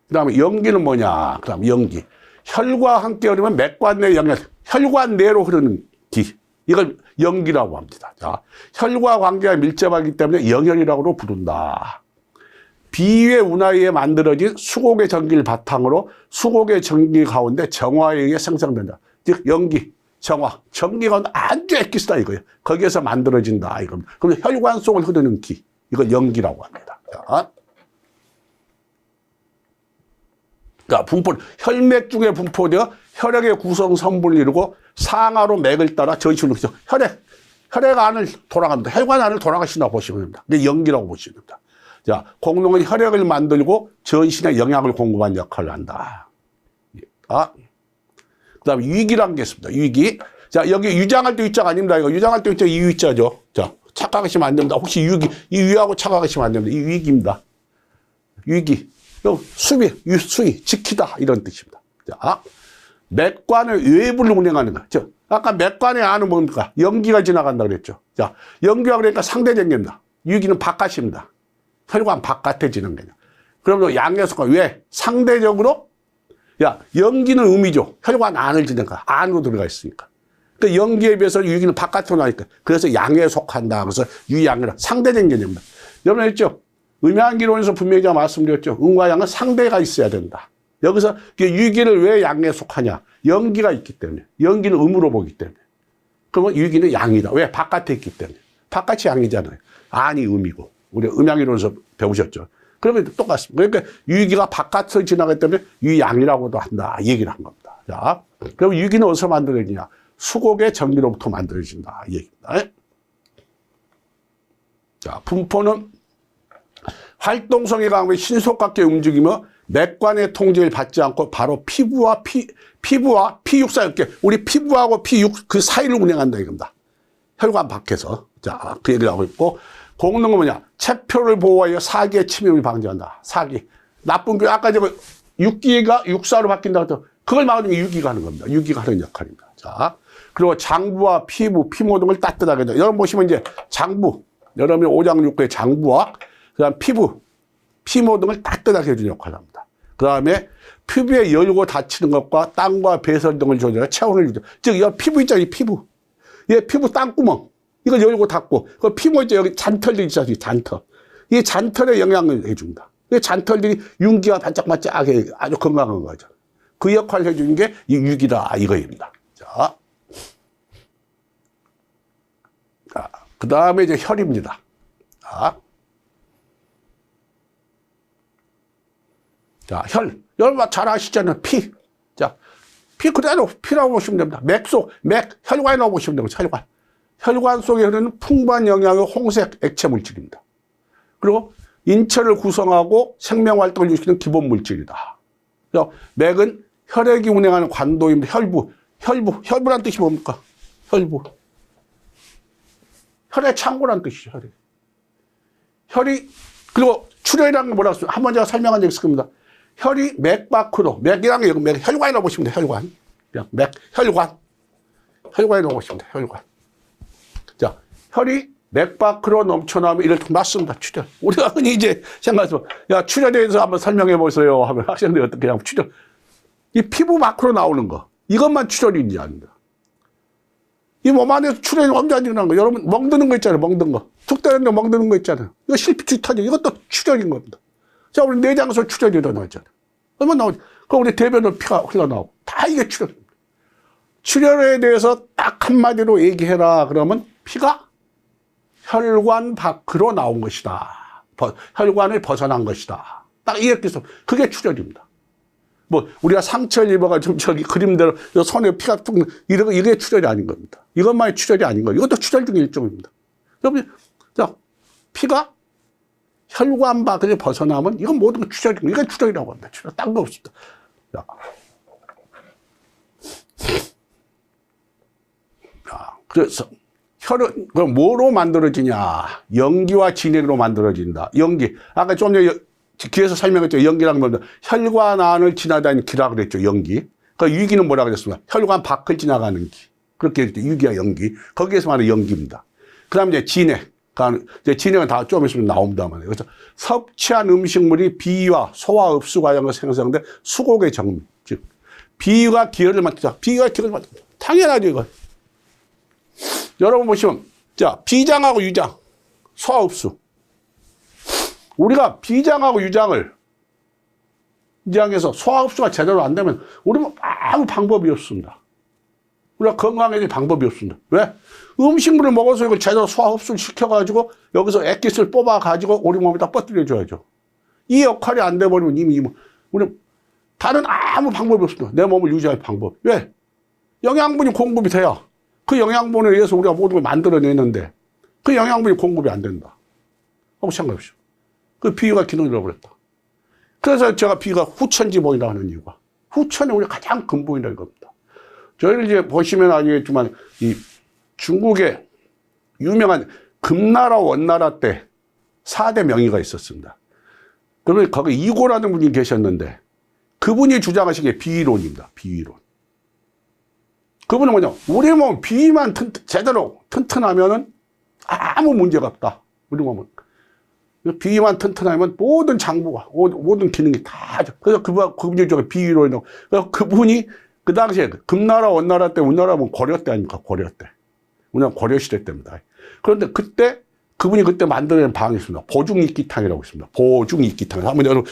그 다음에 연기는 뭐냐? 그 다음에 연기. 혈과 함께 흐르면 맥관 내 영역, 혈관 내로 흐르는 기. 이걸 연기라고 합니다. 자, 혈과 관계가 밀접하기 때문에 영혈이라고 부른다. 비위의 운하에 만들어진 수곡의 전기를 바탕으로 수곡의 전기 가운데 정화에 의해 생성된다. 즉 연기, 정화, 전기가 아주 엑기스다 이거예요. 거기에서 만들어진다 이겁니다. 그럼 혈관 속을 흐르는 기, 이걸 연기라고 합니다. 자. 그러니까 분포, 혈맥 중에 분포되어 혈액의 구성 성분을 이루고 상하로 맥을 따라 전신으로 혈액 안을 돌아갑니다. 혈관 안을 돌아가신다고 보시면 됩니다. 이게 연기라고 보시면 됩니다. 자, 공룡은 혈액을 만들고 전신에 영양을 공급하는 역할을 한다. 그 다음에 위기라는 게 있습니다. 위기. 자, 여기 유장할 때 위자가 아닙니다. 이거 유장할 때 위자 이 위자죠. 자, 착각하시면 안 됩니다. 혹시 위기, 이 위하고 착각하시면 안 됩니다. 이 위기입니다. 위기. 수위, 지키다, 이런 뜻입니다. 자, 맥관의 외부를 운행하는 거. 즉, 아까 맥관의 안은 뭡니까? 연기가 지나간다 그랬죠. 자, 연기가 그러니까 상대적입니다. 위기는 바깥입니다. 혈관 바깥에 지는 거냐. 그러면 양의 속과 왜? 상대적으로, 야, 연기는 음이죠. 혈관 안을 지는 거. 안으로 들어가 있으니까. 그 연기에 비해서 위기는 바깥으로 나니까. 그래서 양에 속한다. 그래서 유양이라 상대적인 개념입니다. 여러분 했죠? 음양기론에서 분명히 제가 말씀드렸죠. 음과 양은 상대가 있어야 된다. 여기서 유기를 왜 양에 속하냐? 연기가 있기 때문에. 연기는 음으로 보기 때문에. 그러면 유기는 양이다. 왜? 바깥에 있기 때문에. 바깥이 양이잖아요. 안이 음이고. 우리 음양이론에서 배우셨죠. 그러면 똑같습니다. 그러니까 유기가 바깥을 지나가기 때문에 유양이라고도 한다. 이 얘기를 한 겁니다. 자, 그럼 유기는 어디서 만들어지냐? 수곡의 전기로부터 만들어진다. 이 얘기입니다. 자, 분포는 활동성이 강하면 신속하게 움직이며 맥관의 통제를 받지 않고 바로 피부와 피육 사이, 우리 피부하고 피육 그 사이를 운행한다 이겁니다. 혈관 밖에서. 자, 그 얘기를 하고 있고, 공능은 뭐냐? 체표를 보호하여 사기의 침입을 방지한다. 사기. 나쁜 게 아까 저 육기가 육사로 바뀐다고 해서 그걸 막아주면 유기가 하는 겁니다. 유기가 하는 역할입니다. 자, 그리고 장부와 피부, 피모 등을 따뜻하게 한다. 여러분 보시면 이제 장부, 여러분이 오장육부의 장부와 그다음 피부, 피모 등을 따뜻하게 해주는 역할을 합니다. 그 다음에 피부에 열고 닫히는 것과 땀과 배설 등을 조절해 체온을 유지. 즉, 이 피부 있잖아요, 피부. 얘 피부 땅구멍. 이걸 열고 닫고, 그 피모 있죠, 여기 잔털들 있잖아요, 잔털. 이 잔털에 영향을 해줍니다. 이 잔털들이 윤기가 반짝반짝하게 아주 건강한 거죠. 그 역할을 해주는 게 이 유기다, 이거입니다. 자. 그 다음에 이제 혈입니다. 자, 여러분 잘 아시잖아요. 피. 자, 피 그대로 피라고 보시면 됩니다. 혈관이라고 보시면 됩니다. 혈관. 혈관 속에 흐르는 풍부한 영양의 홍색 액체 물질입니다. 그리고 인체를 구성하고 생명 활동을 유지시키는 기본 물질이다. 그래서 맥은 혈액이 운행하는 관도입니다. 혈부란 뜻이 뭡니까? 혈부. 혈의 창고란 뜻이죠, 혈이. 그리고 출혈이라는 게 뭐라고 했어요? 한번 제가 설명한 적이 있을 겁니다. 혈이 맥 밖으로, 맥이라는 게 혈관이라고 보시면 돼요, 혈관. 혈관이라고 보시면 돼요, 혈관. 자, 혈이 맥 밖으로 넘쳐나오면 이를 맞습니다, 출혈. 우리가 흔히 이제 생각해서, 야, 출혈에 대해서 한번 설명해 보세요 하면 학생들이 어떻게 하면 출혈. 이 피부 밖으로 나오는 거, 이것만 출혈인지 아닙니다. 이 몸 안에서 출혈이 엄청 일어나는 거. 여러분, 멍드는 거 있잖아요, 멍든 거. 툭 때렸는데 멍드는 거 있잖아요. 이거 실핏줄이 터져. 이것도 출혈인 겁니다. 자, 우리 내장에서 출혈이 일어나잖아요. 얼마나 나오지? 그럼 우리 대변으로 피가 흘러나오고. 다 이게 출혈입니다. 출혈에 대해서 딱 한마디로 얘기해라. 그러면 피가 혈관 밖으로 나온 것이다. 혈관을 벗어난 것이다. 딱 이렇게 해서 그게 출혈입니다. 뭐 우리가 상처를 입어가지고 저기 그림대로 손에 피가 뚝 이게 출혈이 아닌 겁니다. 이것만이 출혈이 아닌 거예요. 이것도 출혈 중의 일종입니다. 여러분, 자, 피가 혈관 밖을 벗어나면 이건 모든 출혈이고 이건 출혈이라고 합니다. 출혈 딴 거 없습니다. 자, 그래서 혈은 그럼 뭐로 만들어지냐? 연기와 진액으로 만들어진다. 연기. 아까 좀 전에 뒤에서 설명했죠. 연기라는 건 혈관 안을 지나다니는 기라 그랬죠. 연기. 그 유기는 뭐라 그랬습니까? 혈관 밖을 지나가는 기. 그렇게 했죠. 유기와 연기. 거기에서 말하는 연기입니다. 그 다음에 이제 진액. 이제 진액은 다 좀 있으면 나옵니다만. 그래서 섭취한 음식물이 비위와 소화 흡수 과정을 생성된 수곡의 정미. 즉, 비위가 기혈을 만들자. 비위가 기혈을 만들자. 당연하죠, 이거. 여러분 보시면, 자, 비장하고 유장. 소화 흡수. 우리가 비장하고 유장을 소화 흡수가 제대로 안 되면 우리는 아무 방법이 없습니다. 우리가 건강해질 방법이 없습니다. 왜? 음식물을 먹어서 이걸 제대로 소화 흡수를 시켜가지고 여기서 액기스를 뽑아가지고 우리 몸에다 뻗들여줘야죠. 이 역할이 안 돼버리면 이미 우리는 다른 아무 방법이 없습니다. 내 몸을 유지할 방법. 왜? 영양분이 공급이 돼야 그 영양분에 의해서 우리가 모든 걸 만들어내는데 그 영양분이 공급이 안 된다. 한번 생각해보시오. 그 비위가 기능을 잃어버렸다. 그래서 제가 비위가 후천지봉이라고 하는 이유가 후천이 우리 가장 근본이라는 겁니다. 저희를 이제 보시면 아시겠지만 이 중국의 유명한 금나라 원나라 때 4대 명의가 있었습니다. 그러면 거기 이고라는 분이 계셨는데 그분이 주장하신 게 비위론입니다. 비위론. 그분은 뭐냐? 우리 몸 비위만 제대로 튼튼하면은 아무 문제가 없다. 우리 몸은. 비위만 튼튼하면 모든 장부가, 모든 기능이 다, 그래서 그분이 저기 비위론이라고. 그래서 그분이 그 당시에 금나라, 원나라 때, 우리나라 뭐 고려 때 아닙니까? 고려 때. 우리나라 고려 시대 때입니다. 그런데 그분이 그때 만들어낸 방이 있습니다. 보중익기탕이라고 있습니다. 보중익기탕. 한번 여러분,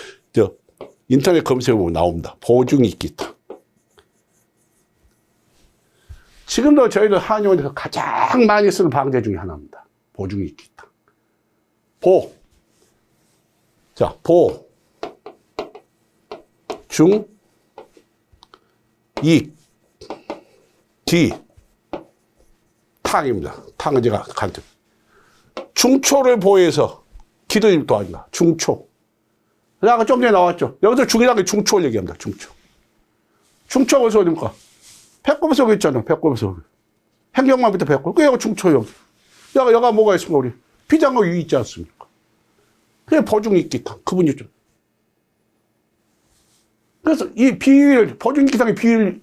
인터넷 검색해보면 나옵니다. 보중이끼탕. 지금도 저희들 한의원에서 가장 많이 쓰는 방제 중에 하나입니다. 보중이끼탕. 보. 자, 보. 중. 이. 기. 탕입니다. 탕은 제가 간접. 중초를 보호해서 기를 도와준다. 중초. 아까 좀 전에 나왔죠. 여기서 중이라는 게 중초를 얘기합니다. 중초. 중초가 어디서 어딥니까? 배꼽에서 있잖아요. 배꼽에서. 행경만 밑에 배꼽. 그 여기 중초 여기. 여가 뭐가 있습니까? 우리 비장과 위 있지 않습니까? 그게 보중이끼탕. 그분이 좀. 그래서 이 비위를, 보중이끼탕의 비위를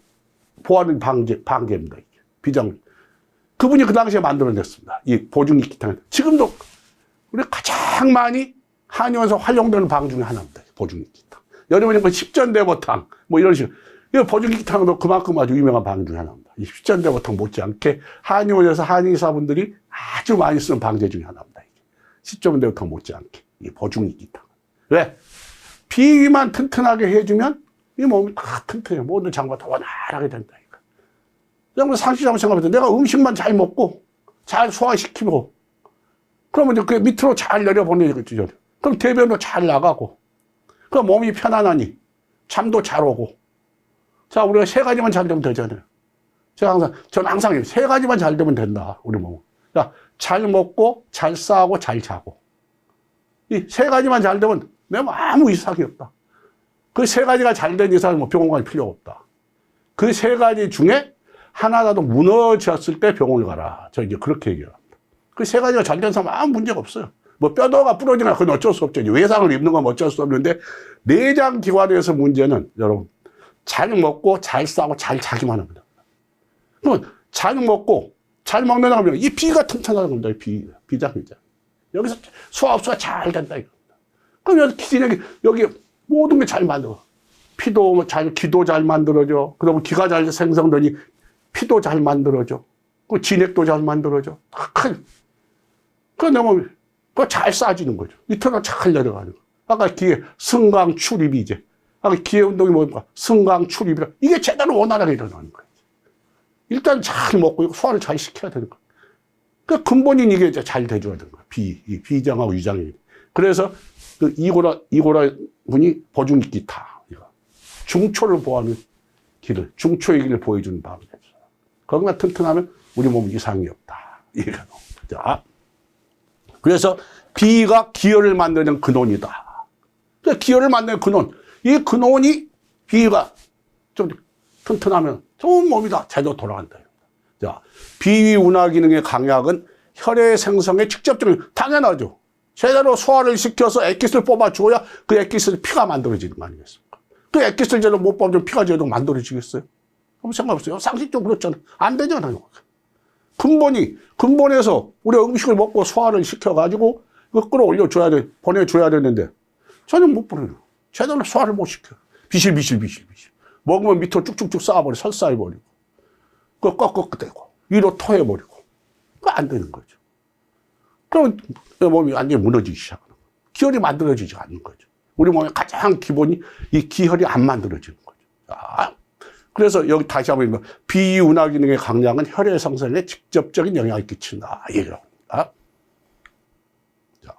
보호하는 방제입니다. 비장. 그분이 그 당시에 만들어냈습니다. 이 보중이끼탕. 지금도 우리 가장 많이 한의원에서 활용되는 방 중에 하나입니다. 보중이끼탕. 여러분이 뭐 십전대보탕, 뭐 이런 식으로. 이 보중이끼탕도 그만큼 아주 유명한 방 중에 하나입니다. 이 십전대보탕 못지않게 한의원에서 한의사분들이 아주 많이 쓰는 방제 중에 하나입니다. 십전대보탕 못지않게. 이 보중이끼탕. 왜? 비위만 튼튼하게 해주면 이 몸이 다 튼튼해요. 모든 장과 다 원활하게 된다. 그냥 상식적으로 생각해도 내가 음식만 잘 먹고 잘 소화시키고 그러면 이제 그 밑으로 잘 내려보내겠죠. 그럼 대변도 잘 나가고 그럼 몸이 편안하니 잠도 잘 오고 자 우리가 세 가지만 잘 되면 되잖아요. 저는 항상 세 가지만 잘 되면 된다. 우리 몸은. 자, 잘 먹고 잘 싸고 잘 자고 이 세 가지만 잘 되면 내 몸 아무 이상이 없다. 그 세 가지가 잘 된 이상은 뭐 병원 갈 필요가 없다. 그 세 가지 중에 하나라도 무너졌을 때 병원을 가라. 저 이제 그렇게 얘기합니다. 그 세 가지가 잘 된 사람은 아무 문제가 없어요. 뭐 뼈도가 부러지거나 그건 어쩔 수 없죠. 외상을 입는 건 어쩔 수 없는데 내장 기관에서 문제는 여러분 잘 먹고 잘 싸고 잘 자기만 합니다. 그러면 잘 먹고 잘 먹는 사람은 이 비가 튼튼하다는 겁니다. 비장이죠. 여기서 소화흡수가 잘 된다 이겁니다. 그럼 여기 기진력이 여기 모든 게 잘 만들어. 피도 잘 기도 잘 만들어져. 그러면 기가 잘 생성되니 피도 잘 만들어져. 그 진액도 잘 만들어져. 그 내 몸이 잘 싸지는 거죠. 밑으로 잘 내려가는 거. 아까 기에 승강출입이지. 아까 기의 운동이 뭡니까? 승강출입이라. 이게 제대로 원활하게 일어나는 거예요. 일단 잘 먹고 소화를 잘 시켜야 되는 거예요. 그 근본인 이게 이제 잘 돼줘야 되는 거예요. 비장하고 위장이. 그래서 그 이고라 분이 보중이끼탕. 중초를 보호하는 길을, 중초의 길을 보여주는 방법이죠. 거기만 튼튼하면 우리 몸에 이상이 없다. 이해가 나옵니다. 그래서 비가 기혈을 만드는 근원이다. 기혈을 만드는 근원. 이 근원이 비가 좀 튼튼하면 좋은 몸이 다 제대로 돌아간다. 자, 비위 운하 기능의 강약은 혈의 생성에 직접적인, 당연하죠. 제대로 소화를 시켜서 액기스를 뽑아줘야 그 액기스를 피가 만들어지는 거 아니겠습니까? 그 액기스를 제대로 못 뽑아주면 피가 제대로 만들어지겠어요? 한번 생각해보세요. 상식적으로 그렇잖아요. 안 되잖아요. 근본에서 우리가 음식을 먹고 소화를 시켜가지고 이거 끌어올려줘야 돼, 보내줘야 되는데 전혀 못 보내요. 제대로 소화를 못 시켜. 비실비실. 먹으면 밑으로 쭉쭉쭉 쌓아버려, 설사해버리고. 그거 꺾어대고, 위로 토해버리고. 그거 안 되는 거죠. 그럼 몸이 완전히 무너지기 시작하는 거예요. 기혈이 만들어지지 않는 거죠. 우리 몸의 가장 기본이 이 기혈이 안 만들어지는 거죠. 그래서 여기 다시 한번 비운하 기능의 강약은 혈의 생성에 직접적인 영향을 끼친다. 얘기를 합니다. 자,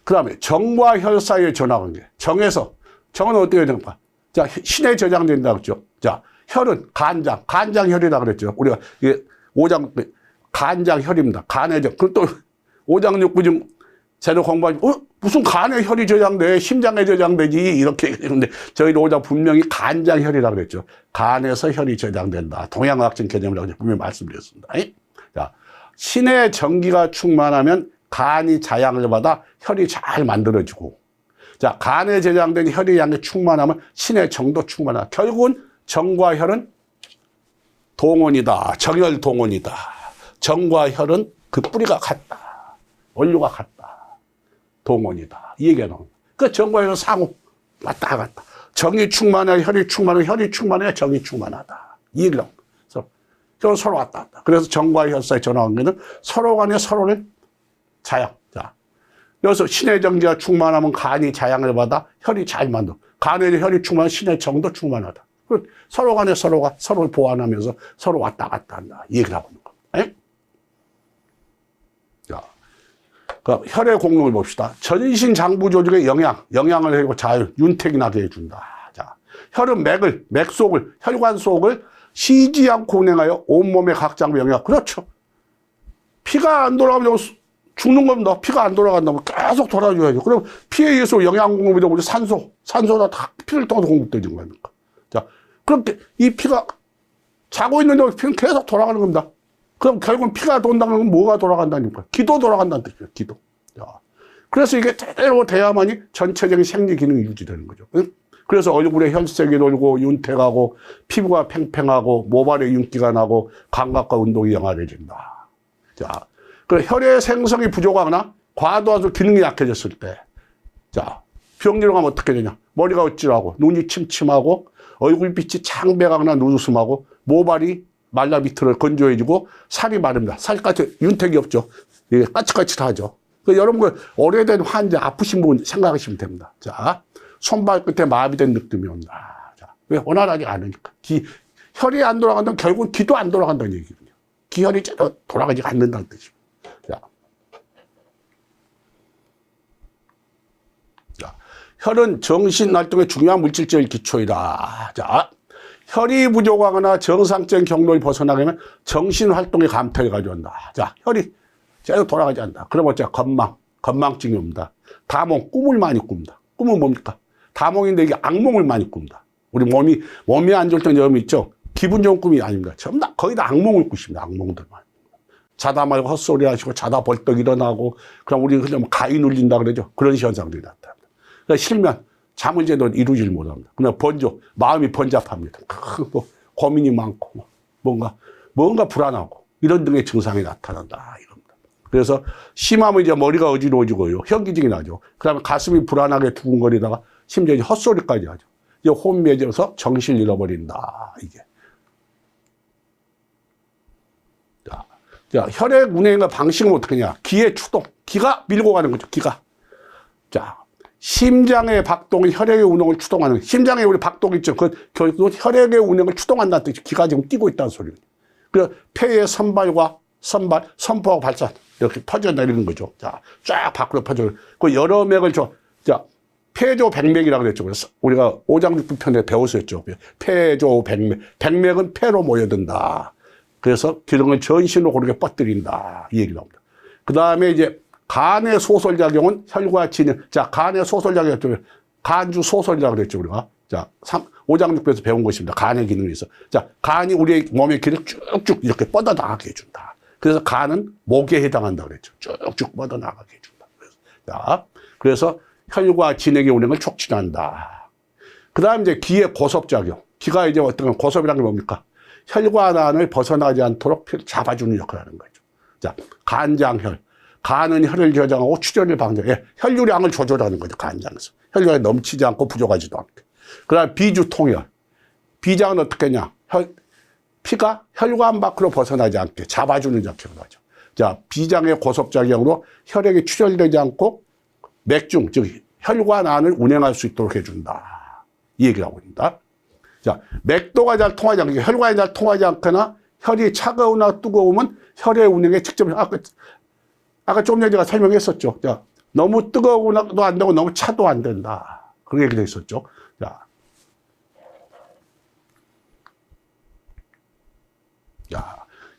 그 다음에 정과 혈 사이의 전화관계. 정은 어떻게 되는가? 자, 신에 저장된다 그랬죠. 자, 혈은 간장혈이라 그랬죠. 우리가 이게 간장혈입니다. 간의 정. 그럼 또 오장육부중 제대로 공부하지, 무슨 간에 혈이 저장돼? 심장에 저장되지? 이렇게 얘기했는데, 저희 오장 분명히 간장혈이라고 그랬죠. 간에서 혈이 저장된다. 동양의학적 개념이라고 분명히 말씀드렸습니다. 자, 신의 전기가 충만하면 간이 자양을 받아 혈이 잘 만들어지고, 자, 간에 저장된 혈의 양이 충만하면 신의 정도 충만하다. 결국은 정과 혈은 동원이다. 정혈 동원이다. 정과 혈은 그 뿌리가 같다. 원료가 같다. 동원이다. 이 얘기가 나옵니다. 그 정과 혈은 상호 왔다 갔다. 정이 충만해, 혈이 충만해, 혈이 충만해, 정이 충만하다. 이 얘기가 나옵니다. 서로 왔다 갔다. 그래서 정과 혈 사이 전화관계는 서로 간에 서로를 자양. 자, 여기서 신의 전기가 충만하면 간이 자양을 받아 혈이 잘 만들어. 간에 혈이 충만한 신의 정도 충만하다. 서로 간에 서로가 서로를 보완하면서 서로 왔다 갔다 한다. 이 얘기를 하고 있는 겁니다. 자, 그 혈의 공룡을 봅시다. 전신 장부 조직의 영양을 해고 자율, 윤택이 나게 해준다. 자, 혈은 맥속을, 혈관 속을 쉬지 않고 운행하여 온몸의 각 장부 영양. 그렇죠. 피가 안 돌아가면 죽는 겁니다. 피가 안 돌아간다면 계속 돌아줘야죠. 그럼 피에 의해서 영양 공급이 되고 산소가 다 피를 통해서 공급되는 겁니까? 자, 그렇게 이 피가 자고 있는데 피는 계속 돌아가는 겁니다. 그럼 결국 피가 돈다는 건 뭐가 돌아간다니까? 기도 돌아간다는 뜻이에요. 기도. 자, 그래서 이게 제대로 돼야만이 전체적인 생리 기능이 유지되는 거죠. 응? 그래서 얼굴에 혈색이 돌고 윤택하고 피부가 팽팽하고 모발에 윤기가 나고 감각과 운동이 영활해진다. 자, 그 혈의 생성이 부족하거나 과도한 기능이 약해졌을 때, 자, 병리로 가면 어떻게 되냐? 머리가 어찌하고 눈이 침침하고 얼굴빛이 창백하거나 누르스하고 모발이 말라 비틀어 건조해지고 살이 마릅니다. 살까지 윤택이 없죠. 이게 까칠까칠하죠. 여러분 오래된 환자 아프신 분 생각하시면 됩니다. 자, 손발 끝에 마비된 느낌이 온다. 자, 왜 원활하지 않으니까. 혈이 안 돌아간다면 결국은 기도 안 돌아간다는 얘기거든요. 기혈이 제대로 돌아가지 않는다는 뜻입니다. 자, 혈은 정신 활동의 중요한 물질적인 기초이다. 자, 혈이 부족하거나 정상적인 경로를 벗어나게 하면 정신 활동의 감퇴를 가져온다. 자, 혈이 제대로 돌아가지 않는다. 그러면 어째 건망증이 옵니다. 다몽, 꿈을 많이 꿉니다. 꿈은 뭡니까? 다몽인데 이게 악몽을 많이 꿉니다. 우리 몸이 안 좋을 때 여러분 있죠? 기분 좋은 꿈이 아닙니다. 전부 다 거의 다 악몽을 꾸십니다. 악몽들만. 자다 말고 헛소리 하시고 자다 벌떡 일어나고 그럼 우리 그냥 가위 눌린다 그러죠. 그런 현상들이 나타납니다. 그러니까 실면 잠을 제대로 이루질 못합니다. 그냥 마음이 번잡합니다. 고민이 많고 뭔가 불안하고 이런 등의 증상이 나타난다 이겁니다. 그래서 심하면 이제 머리가 어지러워지고요. 현기증이 나죠. 그다음에 가슴이 불안하게 두근거리다가 심지어 이제 헛소리까지 하죠. 이제 혼미해져서 정신을 잃어버린다 이게. 자, 혈액 운행의 방식은 어떻게 하냐? 기의 추동, 기가 밀고 가는 거죠. 기가. 자, 심장의 박동이 혈액의 운행을 추동하는, 심장에 우리 박동 있죠. 그 결국 혈액의 운행을 추동한다는 뜻이 기가 지금 뛰고 있다는 소리예요. 그래서 폐의 선포하고 발산 이렇게 퍼져내리는 거죠. 자, 쫙 밖으로 퍼져. 그 여러 맥을 자, 폐조 백맥이라고 그랬죠. 그래서 우리가 오장육부 편에 배웠었죠. 폐조 백맥. 백맥은 폐로 모여든다. 그래서 기름을 전신으로 고르게 뻗들인다. 이 얘기 나옵니다. 그 다음에 이제 간의 소설작용은 혈과 진행. 자, 간의 소설작용, 간주 소설이라고 그랬죠, 우리가. 자, 오장육부에서 배운 것입니다. 간의 기능이 있어. 자, 간이 우리의 몸의 길을 쭉쭉 이렇게 뻗어나가게 해준다. 그래서 간은 목에 해당한다고 그랬죠. 쭉쭉 뻗어나가게 해준다. 그래서 혈과 진액의 운행을 촉진한다. 그 다음 이제 기의 고섭작용. 기가 이제 어떤 고섭이라는 게 뭡니까? 혈관 안을 벗어나지 않도록 피를 잡아주는 역할을 하는 거죠. 자, 간장혈. 간은 혈을 저장하고 출혈을 방지해. 혈류량을 조절하는 거죠, 간장에서. 혈류량이 넘치지 않고 부족하지도 않게. 그 다음에 비주통혈. 비장은 어떻게 하냐? 피가 혈관 밖으로 벗어나지 않게 잡아주는 역할을 하죠. 자, 비장의 고섭작용으로 혈액이 출혈되지 않고 맥중, 즉 혈관 안을 운행할 수 있도록 해준다. 이 얘기를 하고 있습니다. 자, 맥도가 잘 통하지 않게, 혈관이 잘 통하지 않거나 혈이 차가우나 뜨거우면 혈의 운행에 직접, 아까 좀 전에 제가 설명했었죠. 자, 너무 뜨거우나도 안 되고 너무 차도 안 된다. 그런 얘기도 있었죠. 자,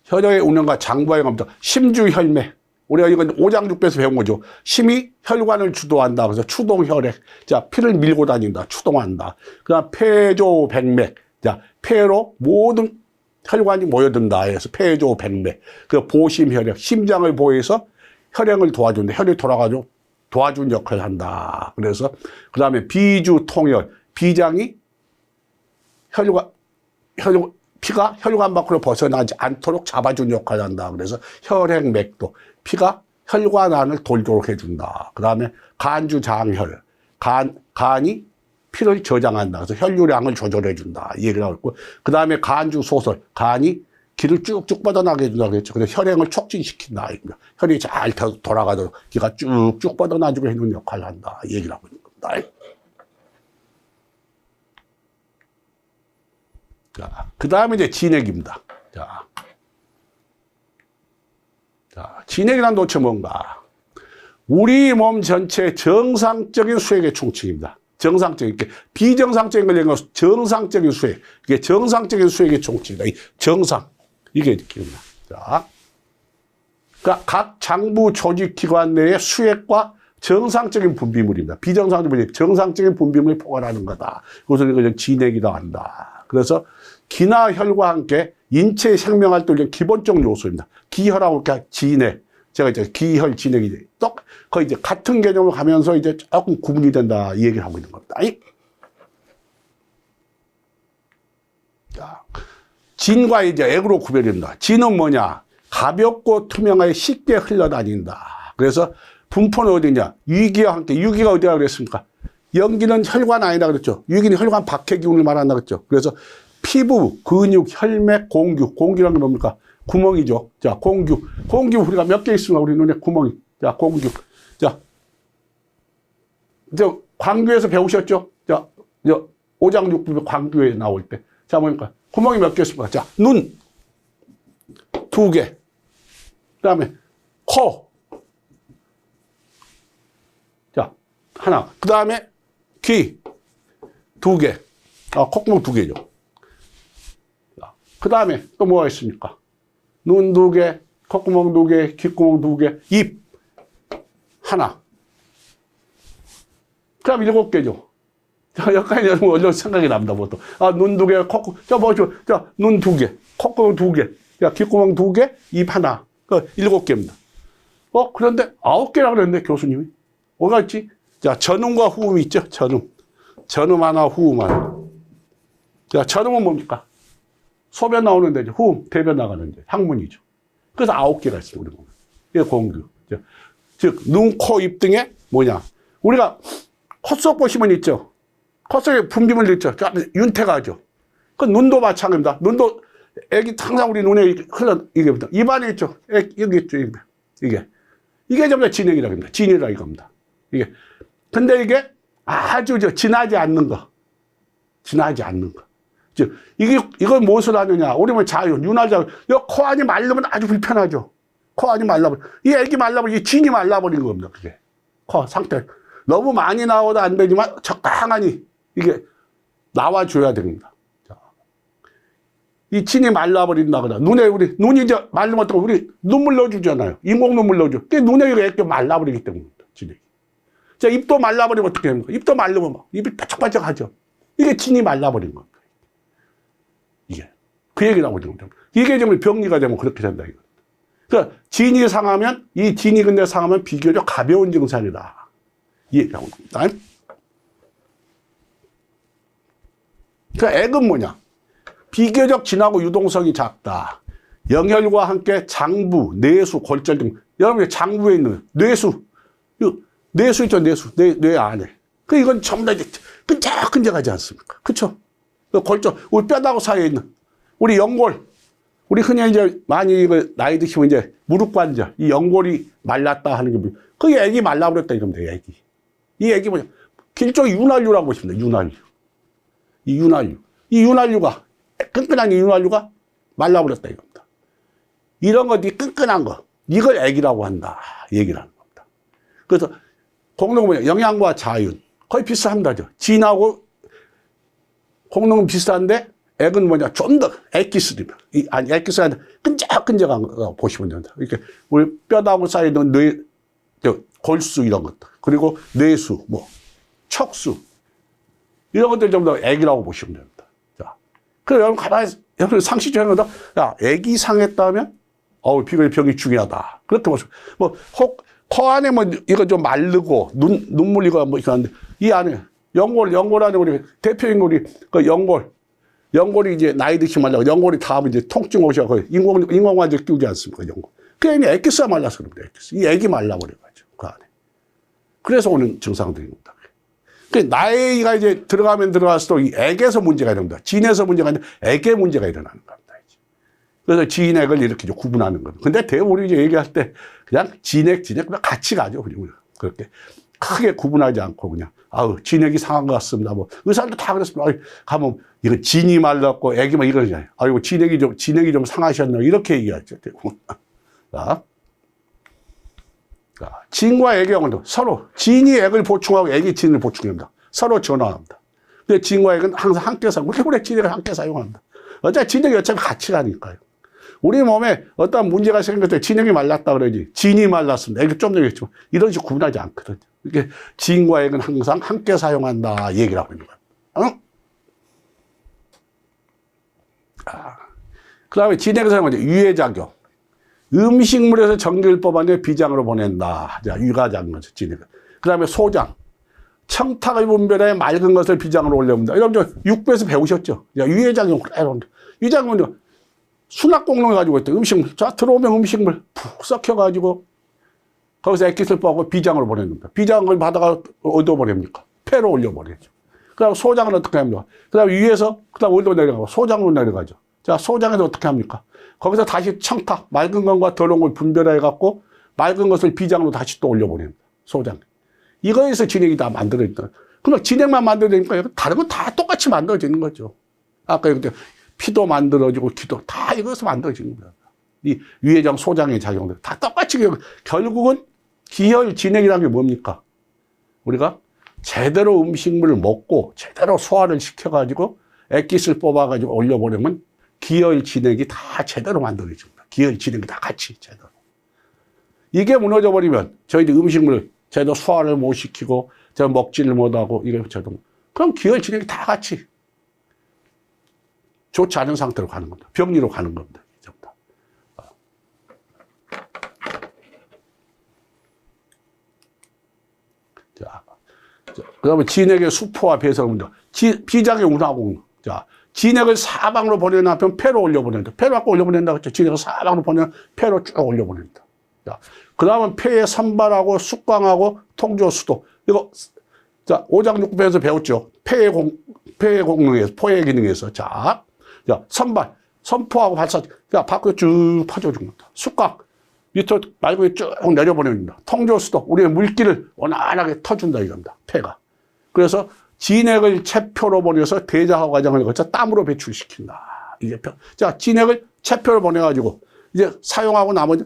혈의 운행과 장부의 겁니다. 심주혈맥. 우리가 이건 오장육부에서 배운 거죠. 심이 혈관을 주도한다. 그래서 추동혈액. 자, 피를 밀고 다닌다. 추동한다. 그 다음 폐조백맥. 자, 폐로 모든 혈관이 모여든다. 해서 폐조백맥. 그 보심혈액. 심장을 보호해서 혈행을 도와준다. 혈이 돌아가지고 도와준 역할을 한다. 그래서 그 다음에 비주통혈. 비장이 피가 혈관 밖으로 벗어나지 않도록 잡아준 역할을 한다. 그래서 혈액맥도. 피가 혈관 안을 돌도록 해준다. 그 다음에 간주장혈. 간이 피를 저장한다. 그래서 혈류량을 조절해준다. 이 얘기를 하고 있고. 그 다음에 간주소설. 간이 기를 쭉쭉 뻗어나게 해준다. 그랬죠. 그래서 혈행을 촉진시킨다. 혈이 잘 돌아가도록 기가 쭉쭉 뻗어나주고 해주는 역할을 한다. 이 얘기를 하고 있는 겁니다. 자, 그 다음에 이제 진액입니다. 자, 진액이란 도대체 뭔가? 우리 몸 전체의 정상적인 수액의 총칭입니다. 정상적인, 비정상적인 걸 얘기하면 정상적인 수액. 이게 정상적인 수액의 총칭이다. 이 정상. 이게 느낍니다. 자. 그러니까 각 장부 조직 기관 내의 수액과 정상적인 분비물입니다. 비정상적인 분비, 정상적인 분비물이 포괄하는 거다. 그것을 이걸 진액이라고 한다. 그래서 기나 혈과 함께 인체 생명활동의 기본적 요소입니다. 기혈하고 진액. 제가 이제 기혈, 진액이 또 거의 이제 같은 개념으로 가면서 이제 조금 구분이 된다. 이 얘기를 하고 있는 겁니다. 자, 진과 이제 액으로 구별됩니다. 진은 뭐냐? 가볍고 투명하게 쉽게 흘러다닌다. 그래서 분포는 어디냐? 유기와 함께, 유기가 어디라 그랬습니까? 연기는 혈관 안이라 그랬죠. 유기는 혈관 밖의 기운을 말한다 그랬죠. 그래서 피부, 근육, 혈맥, 공규. 공규라는 게 뭡니까? 구멍이죠. 자, 공규. 공규 우리가 몇 개 있습니까? 우리 눈에 구멍이. 자, 공규. 자, 저 광교에서 배우셨죠? 자, 오장육부 광교에 나올 때. 자, 뭡니까? 구멍이 몇 개 있습니까? 자, 눈. 2개. 그 다음에 코. 자, 하나. 그 다음에 귀. 2개. 콧구멍 2개죠. 그 다음에 또 뭐가 있습니까? 눈 2개, 콧구멍 2개, 귓구멍 2개, 입 하나. 그럼 7개죠. 자, 여기까지 여러분 생각이 납니다, 보통. 눈 2개, 콧구멍, 눈 2개, 콧구멍 2개, 귓구멍 2개, 입 하나. 7개입니다. 그런데 9개라고 그랬는데, 교수님이. 뭐가 있지? 자, 전음과 후음이 있죠? 전음. 전음 하나, 후음 하나. 자, 전음은 뭡니까? 소변 나오는 데죠. 후음, 대변 나가는 데. 항문이죠. 그래서 9개가 있어요, 우리 몸에. 이게 공규. 즉, 눈, 코, 입 등에 뭐냐. 우리가 콧속 보시면 있죠. 콧속에 분비물 있죠. 윤태가 하죠. 그 눈도 마찬가지입니다. 눈도 애기 항상 우리 눈에 이게 입 안에 있죠. 여기 있죠. 이게 전부 다 진액이라고 합니다. 진이라 이겁니다. 이게. 근데 이게 아주 진하지 않는 거. 진하지 않는 거. 즉, 이걸 무엇을 하느냐. 우리 뭐 자유, 윤활자유. 코 안이 말르면 아주 불편하죠. 코 안이 말라버려. 이 애기 말라버려. 이 진이 말라버린 겁니다. 그게. 코 상태. 너무 많이 나와도 안 되지만 적당하니 이게 나와줘야 됩니다. 자. 이 진이 말라버린다거나. 눈이 이제 말르면 어떡하고 우리 눈물 넣어주잖아요. 인공 눈물 넣어줘. 그게 눈에 이렇게 말라버리기 때문입니다. 진이. 자, 입도 말라버리면 어떻게 됩니까? 입도 말르면 막 입이 바짝바짝 하죠. 이게 진이 말라버린 겁니다. 이게. 그 얘기를 하고 있는 거죠. 이게 좀 병리가 되면 그렇게 된다. 이거. 그러니까 진이 상하면, 이 진이 근데 상하면 비교적 가벼운 증상이다. 이 얘기를 하고 있는 겁니다. 그러니까 액은 뭐냐? 비교적 진하고 유동성이 작다. 영혈과 함께 장부, 내수, 골절 등. 여러분의 장부에 있는 뇌수. 뇌수 있죠, 뇌수. 뇌 안에. 이건 전부 다 끈적끈적하지 않습니까? 그쵸? 골절, 우리 뼈다구 사이에 있는, 우리 연골, 우리 흔히 이제 많이 나이 드시면 이제 무릎 관절, 이 연골이 말랐다 하는 게, 그게 애기 말라버렸다 이겁니다, 애기. 이 애기 뭐냐? 길종의 윤활유라고 보시면 돼요, 윤활유. 이 윤활유가, 끈끈한 이 윤활유가 말라버렸다 이겁니다. 이런 것들이 끈끈한 거, 이걸 액이라고 한다, 얘기를 하는 겁니다. 그래서 공동은 뭐냐? 영양과 자윤. 거의 비슷합니다. 진하고 공동은 비슷한데 액은 뭐냐? 좀 더 액기스입니다. 아니, 액기스가 아니라 끈적끈적한 거 보시면 됩니다. 이렇게 우리 뼈다구 사이에 있는 골수 이런 것들. 그리고 뇌수, 척수. 이런 것들 전부 다 액이라고 보시면 됩니다. 자. 그래서 여러분 가만히, 여러분 상식적인 거다. 야, 액이 상했다면, 병이 중요하다. 그렇게 보시면. 코 안에 이거 좀 마르고, 눈물 이거 이렇게 하는데, 이 안에, 연골 안에 우리 대표인 우리 그 연골이 이제 나이 드시면 말라고, 연골이 닿으면 이제 통증 오셔서 인공관절 끼우지 않습니까, 연골. 그게 이미 액기스가 말라서 그럽니다, 액기스. 이 액이 말라버려가지고, 그 안에. 그래서 오는 증상들입니다. 나이가 이제 들어가면 들어갈수록 이 액에서 문제가 됩니다. 진에서 문제가 아니라 액에 문제가 일어나는 겁니다. 그래서 진액을 이렇게 구분하는 겁니다. 근데 대부분 우리 이제 얘기할 때 그냥 진액, 그냥 같이 가죠. 그렇게. 크게 구분하지 않고 그냥 아우 진액이 상한 것 같습니다. 뭐 의사들도 다 그랬습니다. 아유, 가면 이거 진이 말랐고 애기만 이러잖아요. 아이고 진액이 좀 상하셨네요. 이렇게 얘기하죠. 자, 진과 액의 경우도 서로 진이 액을 보충하고 액이 진을 보충합니다. 서로 전환합니다. 근데 진과 액은 항상 함께 사용. 우리 진액을 함께 사용합니다. 어차피 진액이 어차피 같이 가니까요. 우리 몸에 어떤 문제가 생겼을 때 진액이 말랐다 그러지. 진이 말랐습니다. 액이 좀 전에 했지만 이런 식으로 구분하지 않거든요. 이렇게 진과 액은 항상 함께 사용한다 이 얘기를 하고 있는 거예요. 응? 그 다음에 진액을 사용하죠. 유해작용. 음식물에서 전기를 뽑아내 비장으로 보낸다. 자, 유가작용이죠. 진액을. 그 다음에 소장. 청탁을 분별해 맑은 것을 비장으로 올려옵니다. 여러분들 육부에서 배우셨죠? 유해작용. 유해작용은 수납 공룡을 가지고 있다. 음식물. 자, 들어오면 음식물 푹 썩혀가지고 거기서 액기스를 뽑고 비장으로 보냅니다. 비장을 받아가 어디로 보냅니까? 폐로 올려보내죠. 그 다음 소장은 어떻게 합니까? 그 다음 위에서, 그 다음 어디로 내려가고 소장으로 내려가죠. 자, 소장에서 어떻게 합니까? 거기서 다시 청탁, 맑은 것과 더러운 걸 분별해갖고 맑은 것을 비장으로 다시 또 올려보냅니다. 소장. 이거에서 진액이 다 만들어진다. 그럼 진액만 만들어지니까 다른 건 다 똑같이 만들어지는 거죠. 아까 얘기했던 피도 만들어지고 기도 다 이것에서 만들어지는 거야. 이 유해장, 소장의 작용들 다 똑같이 결국은 기혈 진액이라는 게 뭡니까? 우리가 제대로 음식물을 먹고 제대로 소화를 시켜가지고 액기스를 뽑아가지고 올려보내면 기혈 진액이 다 제대로 만들어집니다. 기혈 진액이 다 같이 제대로. 이게 무너져 버리면 저희들 음식물을 제대로 소화를 못 시키고 제가 먹지를 못하고 이게 제대로 그럼 기혈 진액이 다 같이 좋지 않은 상태로 가는 겁니다. 병리로 가는 겁니다. 자, 그 다음에 진액의 수포와 배설입니다. 비장의 운하공. 자, 진액을 사방으로 보내놔면 폐로 올려보낸다. 폐로 갖고 올려보낸다. 그렇죠. 진액을 사방으로 보내면 폐로 쭉 올려보낸다. 자, 그 다음은 폐에 선발하고 숙광하고 통조수도. 이거, 자, 오장육부에서 배웠죠. 폐의 공능에서, 포의 기능에서. 자, 선발, 선포하고 발사. 자, 밖으로 쭉 퍼져줍니다. 숙광. 밑으로 말고 쭉 내려보냅니다. 통조수도 우리의 물기를 원활하게 터준다 이겁니다. 폐가. 그래서 진액을 체표로 보내서 대자화 과정을 거쳐 땀으로 배출시킨다. 이게 자, 진액을 체표로 보내가지고 이제 사용하고 나머지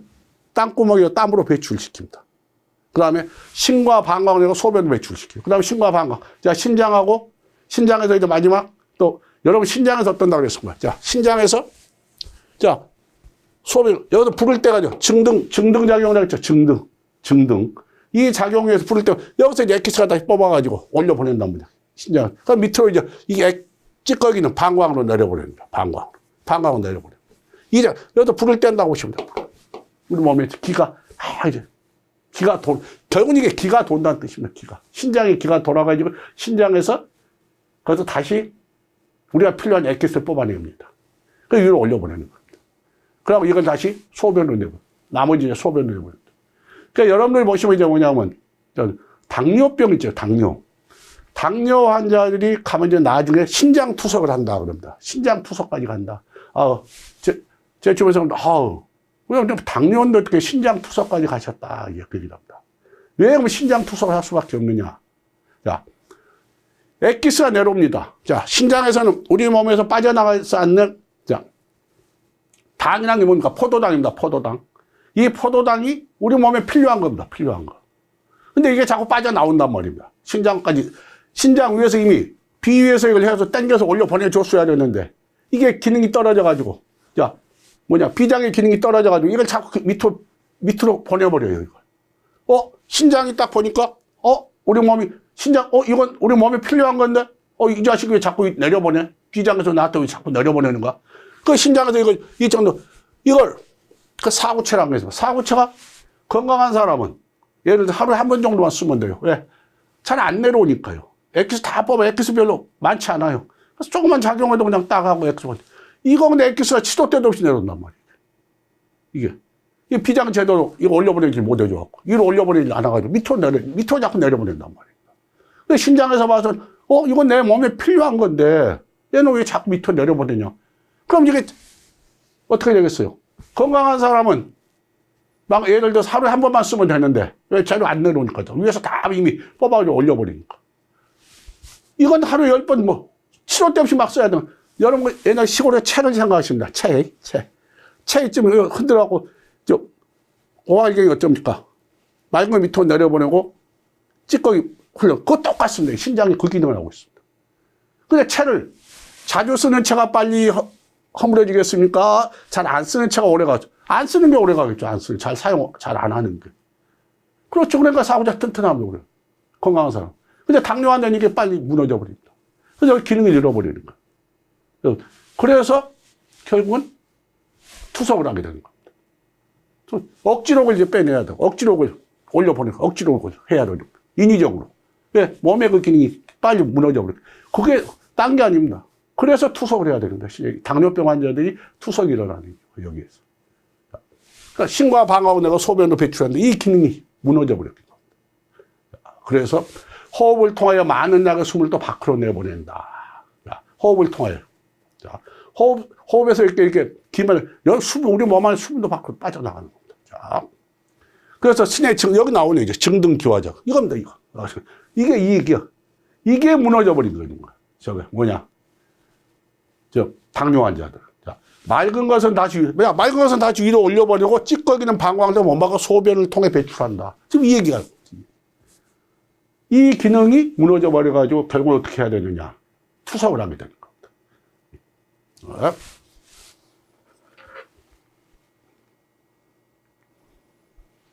땀구멍에 땀으로 배출시킵니다. 그 다음에 신과 방광을 내고 소변을 배출시키고 그 다음에 신과 방광. 자, 신장에서 이제 마지막 또 여러분 신장에서 어떤다고 그랬습니까? 자, 신장에서 자, 소변, 여기서 부를 때가죠. 증등작용이라고 했죠. 증등. 이 작용에서 부를 때, 여기서 이제 액기스가 다시 뽑아가지고 올려보낸답니다. 신장. 그럼 밑으로 이제 이게 찌꺼기는 방광으로 내려보냅니다. 방광으로 내려보냅니다. 이제 여기서 불을 뗀다고 보시면 돼요. 우리 몸에 결국은 이게 기가 돈다는 뜻입니다. 기가. 신장에 기가 돌아가지고 신장에서 거기서 다시 우리가 필요한 액기스를 뽑아냅니다. 그 위로 올려보내는 거예요. 그러면 이걸 다시 소변으로 내고, 나머지 이제 소변으로 내고. 그러니까 여러분들 보시면 이제 뭐냐면, 당뇨병 있죠, 당뇨. 당뇨 환자들이 가면 이제 나중에 신장 투석을 한다, 그럽니다. 신장 투석까지 간다. 제 주변에서, 왜 당뇨인데 어떻게 신장 투석까지 가셨다, 이렇게 얘기합니다. 왜 그러면 신장 투석을 할 수밖에 없느냐. 자, 액기스가 내려옵니다. 자, 신장에서는 우리 몸에서 빠져나가지 않는, 자, 당이라는 게 뭡니까? 포도당입니다. 포도당. 이 포도당이 우리 몸에 필요한 겁니다. 필요한 거. 근데 이게 자꾸 빠져나온단 말입니다. 신장 위에서 이미 비위에서 이걸 해서 당겨서 올려 보내줬어야 되는데 이게 기능이 떨어져가지고 자, 비장의 기능이 떨어져가지고 이걸 자꾸 밑으로 보내버려요, 이걸. 신장이 딱 보니까, 우리 몸이, 이건 우리 몸에 필요한 건데, 이 자식이 왜 자꾸 내려보내? 비장에서 나한테 왜 자꾸 내려보내는 거야? 그 신장에서 이걸, 그 사구체라는 거 있어요. 사구체가 건강한 사람은 예를 들어 하루에 한 번 정도만 쓰면 돼요. 왜? 잘 안 내려오니까요. 액기스 다 뽑아. 액기스 별로 많지 않아요. 그래서 조금만 작용해도 그냥 딱 하고 액기스 뽑아. 이거 근데 액기스가 치도 때도 없이 내려온단 말이에요. 이 비장 제대로 이거 올려보내지 못해줘갖고. 위로 올려보내지 않아가지고 밑으로 자꾸 내려보낸단 말이에요. 근데 신장에서 봐서, 이건 내 몸에 필요한 건데, 얘는 왜 자꾸 밑으로 내려보내냐. 그럼 이게 어떻게 되겠어요? 건강한 사람은 막 예를 들어서 하루에 한 번만 쓰면 되는데 왜 재료 안 내놓으니까 위에서 다 이미 뽑아가지고 올려버리니까. 이건 하루에 10번 뭐 치료 때 없이 막 써야 되는. 여러분 옛날 시골에 채를 생각하십니다. 채 있으면 흔들어갖고 오알갱이 어쩝니까? 맑은 거 밑으로 내려보내고 찌꺼기 흘려. 그거 똑같습니다. 신장이 그 기능을 하고 있습니다. 근데 채를 자주 쓰는 채가 빨리 허물어지겠습니까? 잘 안 쓰는 채가 오래가죠. 안 쓰는 게 오래가겠죠. 안 쓰는 잘 사용 잘 안 하는 게. 그렇죠. 그러니까 사고자 튼튼하면 그래. 건강한 사람. 근데 당뇨 환자는 이게 빨리 무너져 버립니다. 그래서 기능을 잃어버리는 거예요. 그래서 결국은 투석을 하게 되는 겁니다. 억지록을 이제 빼내야 되고, 억지록을 올려보내고, 억지록을 해야 되는 거예요. 인위적으로. 왜? 몸의 그 기능이 빨리 무너져 버려요. 그게 딴 게 아닙니다. 그래서 투석을 해야 되는데, 당뇨병 환자들이 투석이 일어나는 거예요, 여기에서. 그러니까 신과 방하고 내가 소변도 배출하는데 이 기능이 무너져 버렸기 때문에. 그래서 호흡을 통하여 많은 양의 숨을 또 밖으로 내보낸다. 호흡을 통하여. 자, 호흡에서 이렇게 기면 우리 몸 안에 수분도 밖으로 빠져나가는 겁니다. 자, 그래서 신의 여기 나오네 이제 증등기화적 이겁니다. 이거 이게 이익이야. 이게 무너져 버린 거예요. 저게 뭐냐? 당뇨 환자들. 자, 맑은 것은 다시 위로 올려버리고 찌꺼기는 방광도 못 막아 소변을 통해 배출한다. 지금 이 얘기가. 이 기능이 무너져 버려가지고 결국 어떻게 해야 되느냐? 투석을 하게 되는 겁니다.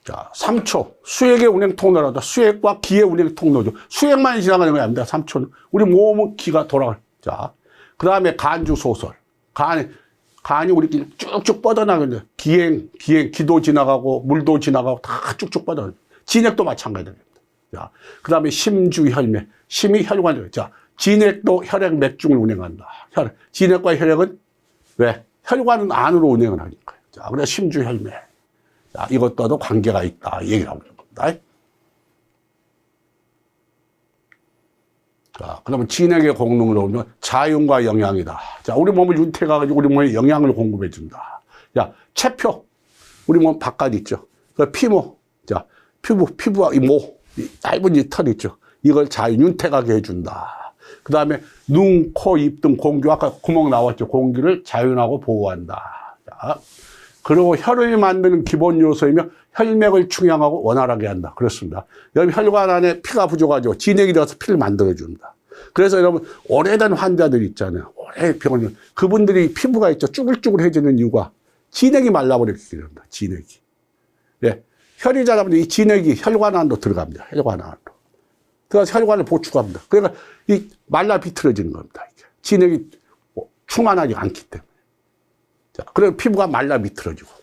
자, 3초. 수액의 운행 통로라다. 수액과 기의 운행 통로죠. 수액만 지나가는 게 아닙니다. 3초는. 우리 몸은 기가 돌아갈. 자, 그 다음에 간주 소설. 간이 우리끼리 쭉쭉 뻗어나가는데, 기도 지나가고, 물도 지나가고, 다 쭉쭉 뻗어나가요. 진액도 마찬가지입니다. 자, 그 다음에 심주 혈맥. 심이 혈관이에요. 자, 진액도 혈액 맥중을 운행한다. 진액과 혈액은 왜? 혈관 안으로 운행을 하니까요. 자, 그래서 심주 혈맥. 자, 이것과도 관계가 있다. 이 얘기를 하고 있는 겁니다. 자, 그러면 진액의 공능으로 보면 자윤과 영양이다. 자, 우리 몸을 윤택해가지고 우리 몸에 영양을 공급해준다. 자, 체표. 우리 몸 바깥 있죠. 그 피모. 자, 피부와 이 모. 이 짧은 이 털 있죠. 이걸 윤택하게 해준다. 그 다음에 눈, 코, 입 등 공기. 아까 구멍 나왔죠. 공기를 자윤하고 보호한다. 자, 그리고 혈을 만드는 기본 요소이며 혈맥을 충양하고 원활하게 한다. 그렇습니다. 여러분 혈관 안에 피가 부족하죠. 진액이 들어서 피를 만들어준다. 그래서 여러분 오래된 환자들 있잖아요. 오래 병원 그분들이 피부가 있죠. 쭈글쭈글해지는 이유가 진액이 말라버렸기 때문입니다. 진액이. 예. 혈이 자라면 이 진액이 혈관 안으로 들어갑니다. 혈관 안으로. 그래서 혈관을 보충합니다. 그러니까 이 말라 비틀어지는 겁니다. 진액이 충만하지 않기 때문에. 자, 그래서 피부가 말라 비틀어지고.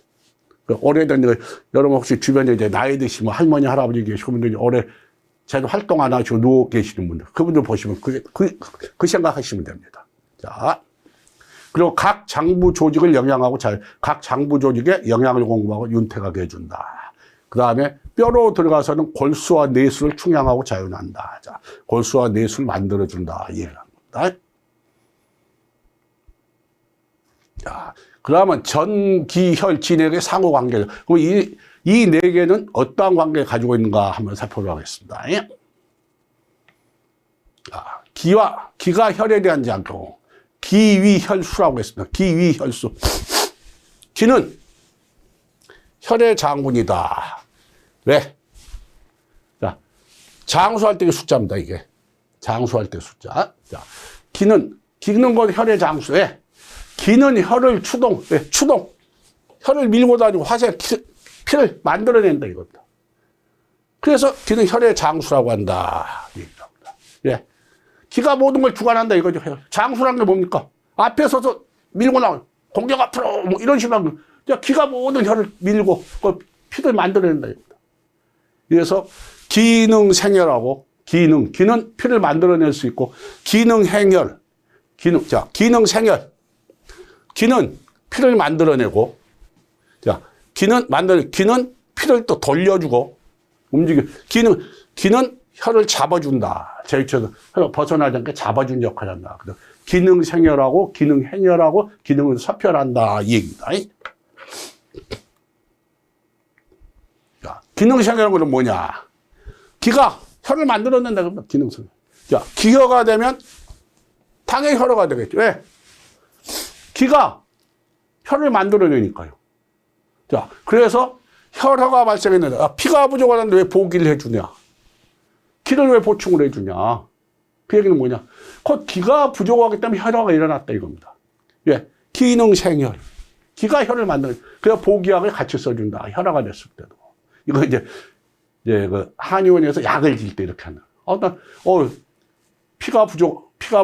오래된, 여러분 혹시 주변에 이제 나이 드시면 할머니, 할아버지 계시고, 분들 오래 제대로 활동 안 하시고 누워 계시는 분들, 그분들 보시면 그 생각하시면 됩니다. 자. 그리고 각 장부 조직을 영양하고 각 장부 조직에 영양을 공급하고 윤택하게 해준다. 그 다음에 뼈로 들어가서는 골수와 내수를 충양하고 자윤한다. 자, 골수와 내수를 만들어준다. 이 얘기를 합니다. 자, 그러면 전, 기, 혈, 진액의 상호 관계죠. 그럼 이 네 개는 어떠한 관계를 가지고 있는가 한번 살펴보도록 하겠습니다. 자, 기가 혈에 대한 작용. 기위혈수라고 했습니다. 기위혈수. 기는 혈의 장군이다. 왜? 자, 장수할 때의 숫자입니다, 이게. 장수할 때 숫자. 자, 기는 건 혈의 장수. 왜? 기는 혈을 추동. 왜? 추동. 혈을 밀고 다니고 피를 만들어낸다, 이겁니다. 그래서 기는 혈의 장수라고 한다. 예. 기가 모든 걸 주관한다, 이거죠. 장수라는 게 뭡니까? 앞에 서서 밀고 나와요. 공격 앞으로, 뭐 이런 식으로 하는 거예요. 기가 모든 혈을 밀고, 그 피를 만들어낸다, 이겁니다. 그래서 기능생혈하고, 기는 피를 만들어낼 수 있고, 기능행혈, 기능생혈. 기는 피를 만들어내고, 자, 기는 피를 또 돌려주고, 기는 혈을 잡아준다. 제일처럼 혈을 벗어나지 않게 잡아준 역할을 한다. 그래서 기능생혈하고, 기능행혈하고, 기능을 사표한다. 이 얘기입니다. 기능생혈은 그럼 뭐냐? 기가 혈을 만들어낸다. 그러면 기능생혈. 자, 기혈가 되면 당연히 혈어가 되겠죠. 왜? 기가 혈을 만들어내니까요. 자, 그래서 혈어가 발생했는데, 피가 부족하는데 왜 보기를 해주냐? 기를 왜 보충을 해주냐? 그 얘기는 뭐냐? 곧 기가 부족하기 때문에 혈어가 일어났다 이겁니다. 예, 기능생혈. 기가 혈을 만드는, 그래서 보기약을 같이 써준다. 혈어가 됐을 때도. 이거 이제 그 한의원에서 약을 질 때 이렇게 하는. 피가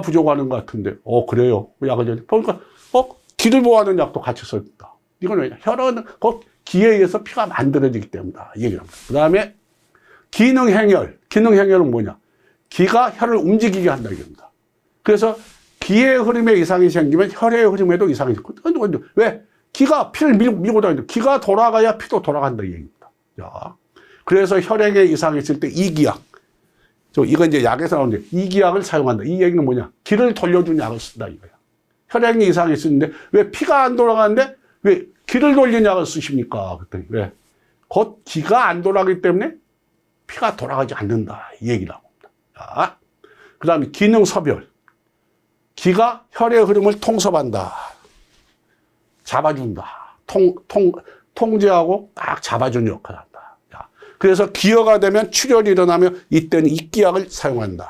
부족하는 것 같은데, 그래요. 약을 질 때. 그러니까, 기를 보호하는 약도 같이 써준다. 이건 왜냐? 혈어는 곧 기에 의해서 피가 만들어지기 때문이다. 이 얘기를 합니다. 그 다음에 기능행혈. 기능행혈은 뭐냐? 기가 혈을 움직이게 한다. 이겁니다. 그래서 기의 흐름에 이상이 생기면 혈의 흐름에도 이상이 생기고. 왜? 기가 피를 밀고 다니는데 기가 돌아가야 피도 돌아간다. 이 얘기입니다. 자, 그래서 혈액에 이상이 있을 때 이기약. 이건 이제 약에서 나오는데 이기약을 사용한다. 이 얘기는 뭐냐? 기를 돌려주는 약을 쓴다. 이거야. 혈액에 이상이 있는데 왜 피가 안 돌아가는데 왜 기를 돌리는 약을 쓰십니까? 그랬더니 왜? 곧 기가 안 돌아가기 때문에 피가 돌아가지 않는다. 이 얘기를 합니다. 자, 그 다음에 기능섭열. 기가 혈의 흐름을 통섭한다. 잡아준다. 통제하고 딱 잡아주는 역할을 한다. 자, 그래서 기여가 되면 출혈이 일어나면 이때는 익기약을 사용한다.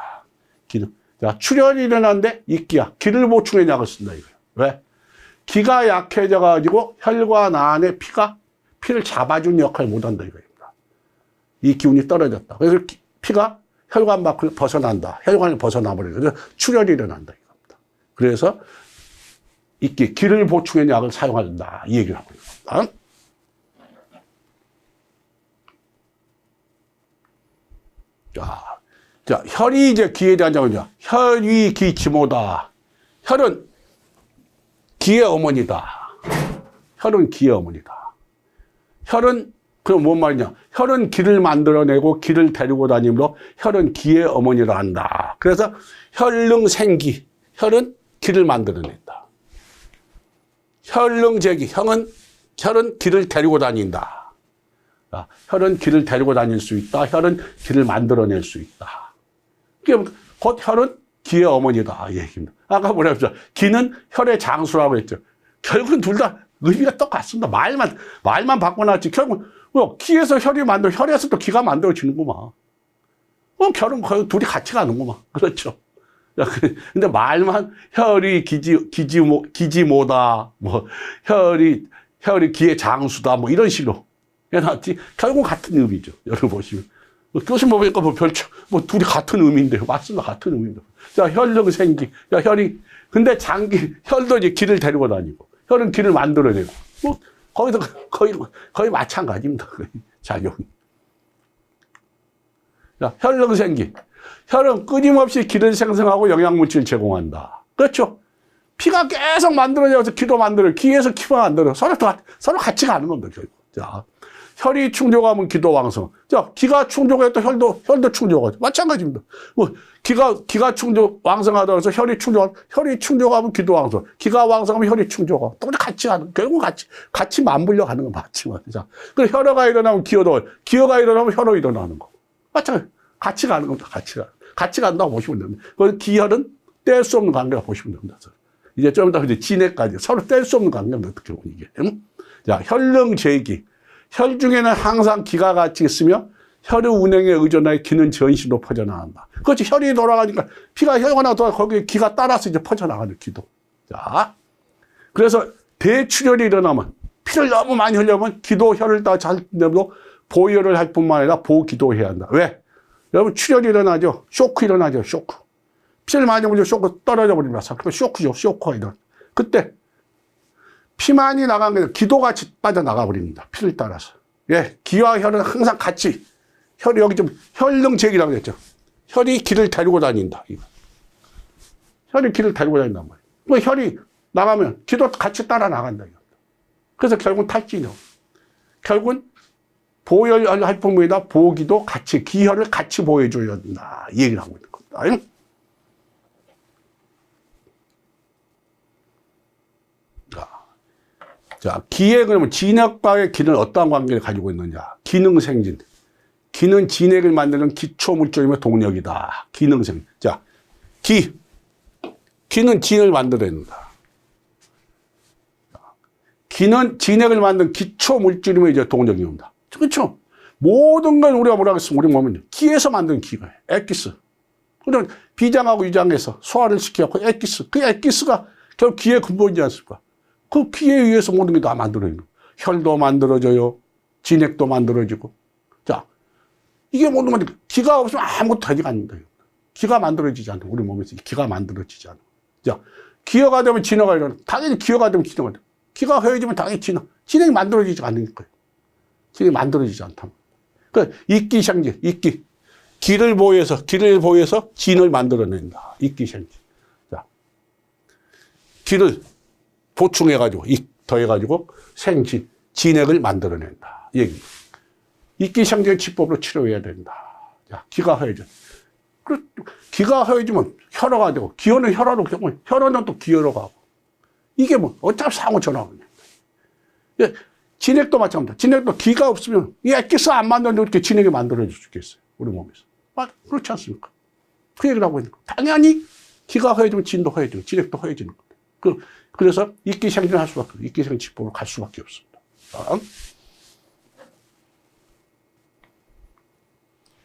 자, 출혈이 일어나는데 익기약, 기를 보충의 약을 쓴다 이거예요. 왜? 기가 약해져가지고 혈관 안에 피를 잡아주는 역할을 못한다 이거입니다. 이 기운이 떨어졌다. 그래서 피가 혈관 밖을 벗어난다. 혈관을 벗어나버리고 그래서 출혈이 일어난다 이겁니다. 그래서 기를 보충의 약을 사용한다. 이 얘기를 하고 있습니다. 자, 혈이 이제 기에 대한 작용이죠. 혈이 기지모다. 혈은 기의 어머니다. 혈은 기의 어머니다. 혈은, 그럼 뭔 말이냐. 혈은 기를 만들어내고 기를 데리고 다니므로 혈은 기의 어머니라 한다. 그래서 혈능생기. 혈은 기를 만들어낸다. 혈능제기. 혈은 기를 데리고 다닌다. 혈은 기를 데리고 다닐 수 있다. 혈은 기를 만들어낼 수 있다. 곧 혈은 기의 어머니다. 이 얘기입니다. 아까 뭐라 했죠? 기는 혈의 장수라고 했죠. 결국은 둘 다 의미가 똑같습니다. 말만 바꿔놨지. 결국, 기에서 혈이 혈에서 또 기가 만들어지는구만. 결은 거의 둘이 같이 가는구만. 그렇죠. 근데 말만 혈이 기지모다, 혈이 기의 장수다, 이런 식으로 해놨지. 결국 같은 의미죠. 여러분 보시면. 교심 보니까 둘이 같은 의미인데, 맞습니다. 같은 의미인데. 자, 혈능생기. 근데 혈도 이제 기를 데리고 다니고, 혈은 기를 만들어내고, 거의 마찬가지입니다. 작용이. 자, 혈능생기. 혈은 끊임없이 기를 생성하고 영양물질을 제공한다. 그렇죠? 피가 계속 만들어져서 기도 만들어요. 기에서 피가 만들어요. 서로 같이 가는 겁니다, 결국. 자, 혈이 충족하면 기도 왕성. 자, 기가 충족해도 혈도 충족하죠. 마찬가지입니다. 기가 왕성하다 해서 혈이 충족하면 기도 왕성. 기가 왕성하면 혈이 충족하고. 또 같이 가는, 결국 같이 맞물려 가는 건 맞지만. 자, 그 혈어가 일어나면 기어가 일어나면 혈어 일어나는 거. 마찬가지. 같이 가는 겁니다. 같이 간다고 보시면 됩니다. 그 기혈은 뗄 수 없는 관계가 보시면 됩니다. 이제 좀 이따 진해까지 서로 뗄 수 없는 관계입니다. 어떻게 보면 이게. 자, 혈능제기. 혈 중에는 항상 기가 같이 있으며 혈의 운행에 의존하여 기는 전시로 퍼져나간다. 그렇지. 혈이 돌아가니까 피가 혈관에 돌아가 거기에 기가 따라서 이제 퍼져나가는 기도. 자, 그래서 대출혈이 일어나면 피를 너무 많이 흘려면 기도 혈을 다 잘 내도 보혈을 할 뿐만 아니라 보기도해야 한다. 왜? 여러분 출혈이 일어나죠. 쇼크 일어나죠. 쇼크. 피를 많이 흘리면 쇼크 떨어져 버립니다. 그 쇼크죠. 쇼크가 일어나. 그때 피만이 나간 게 기도같이 빠져나가 버립니다. 피를 따라서. 예, 기와 혈은 항상 같이. 혈이 여기 좀 혈능제기라고 그랬죠. 혈이 기를 데리고 다닌다. 혈이 기를 데리고 다닌단 말이에요. 그 혈이 나가면 기도 같이 따라 나간다. 그래서 결국은 탈진이요. 결국은 보혈 할 뿐이다. 보기도 같이 기혈을 같이 보여줘야 된다. 이 얘기를 하고 있는 겁니다. 자, 기에 그러면 진역과의 기는 어떠한 관계를 가지고 있느냐? 기능생진. 기는 진액을 만드는 기초물질이며 동력이다. 기능성. 자, 기는 진을 만들어낸다. 기는 진액을 만든 기초물질이며 이제 동력입니다. 그렇죠? 모든 걸 우리가 뭐라고 했으면 우리 몸은 기에서 만든 기가 엑기스. 그럼 비장하고 위장해서 소화를 시켜갖고 엑기스. 그 엑기스가 결국 기의 근본이지 않습니까? 그 기에 의해서 모든 게 다 만들어지는 거예요. 혈도 만들어져요. 진액도 만들어지고. 자, 이게 모든 건 기가 없으면 아무것도 되지가 않는다. 기가 만들어지지 않다. 우리 몸에서 기가 만들어지지 않아. 자, 기여가 되면 진화가 일어나. 당연히 기여가 되면 진화가 돼. 기가 허해지면 당연히 진액이 만들어지지 않으니까요. 진액이 만들어지지 않다. 그 이기생지, 이기. 기를 보여서 진을 만들어낸다. 이기생지. 자, 기를 보충해가지고, 더해가지고 생진, 진액을 만들어낸다. 이 얘기입니다. 이기생지 치법으로 치료해야 된다. 자, 기가 허해져. 기가 허해지면 혈화가 되고, 기혈은 혈화로 되고, 혈화는 또 기혈로 가고. 이게 뭐, 어차피 상호전화거든요. 진액도 마찬가지입니다. 진액도 기가 없으면, 이 엑기스 안 만드는데 이렇게 진액이 만들어질 수 있겠어요. 우리 몸에서. 그렇지 않습니까? 그 얘기를 하고 있는 거예요. 당연히 기가 허해지면 진도 허해지고, 진액도 허해지는 거예요. 그래서 이기생진을 할 수밖에 없어요. 이기생치법으로 갈 수밖에 없습니다.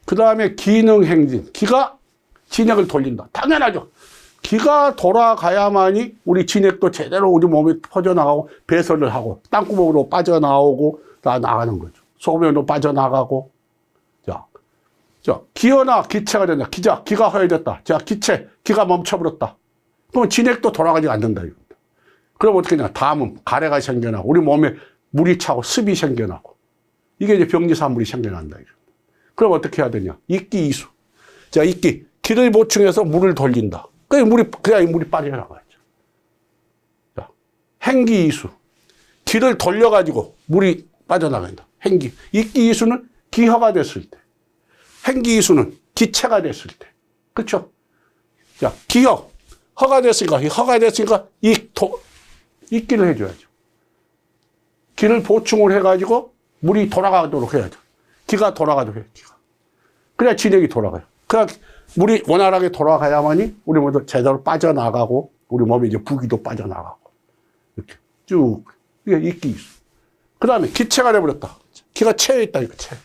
그 다음에 기능행진. 기가 진액을 돌린다. 당연하죠. 기가 돌아가야만이 우리 진액도 제대로 우리 몸에 퍼져나가고 배설을 하고 땅구멍으로 빠져나오고 다 나가는 거죠. 소변으로 빠져나가고. 자, 기어나 기체가 된다. 기가 허해졌다. 자, 기가 멈춰버렸다. 그럼 진액도 돌아가지 않는다. 이겁니다. 그럼 어떻게 되냐. 다음은 가래가 생겨나고 우리 몸에 물이 차고 습이 생겨나고 이게 이제 병리산물이 생겨난다. 이겁니다. 그럼 어떻게 해야 되냐. 이기이수. 자, 기를 보충해서 물을 돌린다. 그래야 물이 빠져나가죠. 자, 행기이수. 기를 돌려가지고 물이 빠져나간다. 행기. 이기이수는 기허가 됐을 때. 행기이수는 기체가 됐을 때. 그렇죠? 자, 기허. 허가 됐으니까 이기를 해줘야죠. 기를 보충을 해가지고 물이 돌아가도록 해야죠. 기가 돌아가도록 해요. 기가. 그래야 진액이 돌아가요. 그래야 물이 원활하게 돌아가야만이 우리 몸도 제대로 빠져나가고 우리 몸에 이제 부기도 빠져나가고 이렇게 쭉 이게 이기이수. 그 다음에 기체가 돼버렸다. 기가 체에 있다니까 체.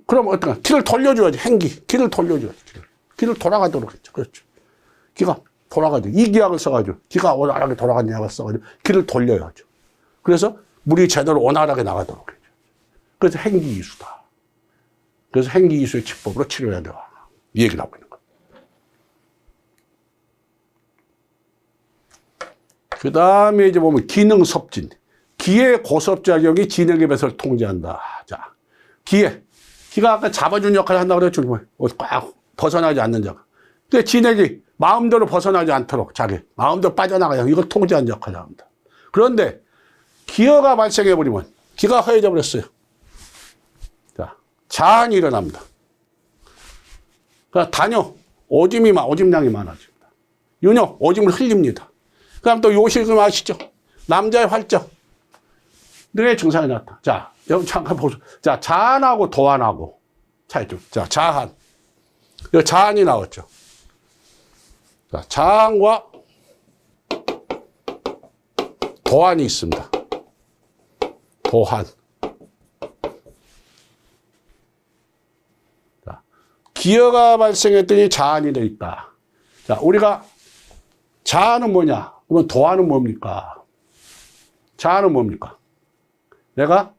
그럼 어떡하? 기를 돌려줘야지. 행기. 기를 돌려줘야지. 기를 돌아가도록 했죠. 그렇죠. 기가 돌아가죠. 이 기약을 써가지고 기가 원활하게 돌아가는 약을 써가지고 기를 돌려야죠. 그래서 물이 제대로 원활하게 나가도록 해죠. 그래서 행기이수다. 그래서 행기이수의 치법으로 치료해야 된다. 이 얘기를 하고 있는 거예요. 그 다음에 이제 보면 기능섭진. 기의 고섭작용이 진액의 배설을 통제한다. 자, 기가 아까 잡아준 역할을 한다고 그랬죠. 꽉 벗어나지 않는 역. 근데 진액이 마음대로 벗어나지 않도록 마음대로 빠져나가야 이걸 통제하는 역할을 합니다. 그런데 기어가 발생해버리면 기가 허해져 버렸어요. 자, 자한이 일어납니다. 그러니까 단요, 오짐량이 많아집니다. 윤요, 오짐을 흘립니다. 그 다음 또 요실금 아시죠? 남자의 활적. 뇌의 증상이 나타나. 자, 여러분 잠깐 보세요. 자, 자한하고 도한하고 차이점. 자, 자한. 여기 자한이 나왔죠. 자, 자한과 도한이 있습니다. 도한. 자, 기여가 발생했더니 자한이 되어 있다. 자, 우리가 자한은 뭐냐? 그러면 도한은 뭡니까? 자한은 뭡니까? 내가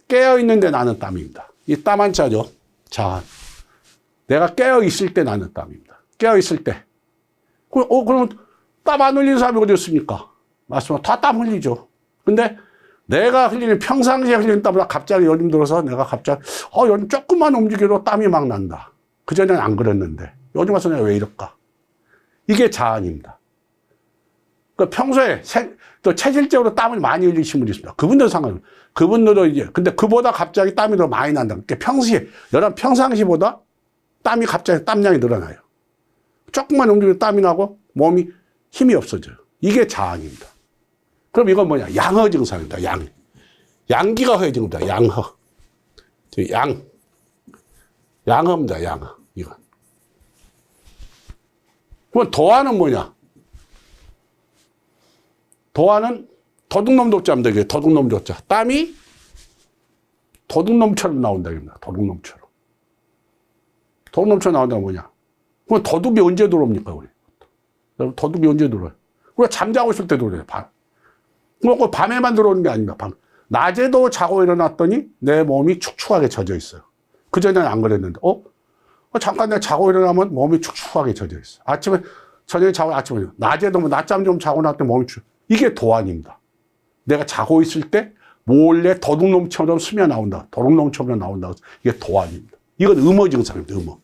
깨어있는데 나는 땀입니다. 이 땀 한자죠. 자한. 내가 깨어있을 때 나는 땀입니다. 깨어있을 때. 그럼 땀 안 흘리는 사람이 어디 있습니까? 맞습니다. 다 땀 흘리죠. 근데 내가 흘리는 평상시에 흘리는 땀보다 갑자기 요즘 들어서 내가 갑자기 요즘 조금만 움직여도 땀이 막 난다. 그전에는 안 그랬는데 요즘 와서 내가 왜 이럴까? 이게 자한입니다. 그 평소에 또 체질적으로 땀을 많이 흘리신 분이 있습니다. 그분들 상관없어요. 그분들도 이제 근데 그보다 갑자기 땀이 더 많이 난다. 그러니까 평상시보다 땀이 갑자기 땀량이 늘어나요. 조금만 움직이면 땀이 나고 몸이 힘이 없어져요. 이게 자한입니다. 그럼 이건 뭐냐? 양허 증상입니다. 양기가 허해진 겁니다. 양허. 양어입니다, 양어. 이건. 그럼 도화는 뭐냐? 도화는 도둑놈 도자입니다. 이게 도둑놈 도자. 땀이 도둑놈처럼 나온다. 도둑놈처럼. 도둑놈처럼 나온다는 뭐냐? 그럼 도둑이 언제 들어옵니까, 우리? 도둑이 언제 들어와요? 우리가 잠자고 있을 때 들어와요, 밤. 그럼 밤에만 들어오는 게 아닙니다, 밤. 낮에도 자고 일어났더니 내 몸이 축축하게 젖어 있어요. 그전에는 안 그랬는데, 잠깐 내가 자고 일어나면 몸이 축축하게 젖어 있어요. 아침에, 저녁에 자고 아침에, 낮에도 낮잠 좀 자고 나왔더니 몸이 이게 도안입니다. 내가 자고 있을 때 몰래 도둑놈처럼 스며 나온다. 도둑놈처럼 나온다. 이게 도안입니다. 이건 음어 증상입니다, 음어.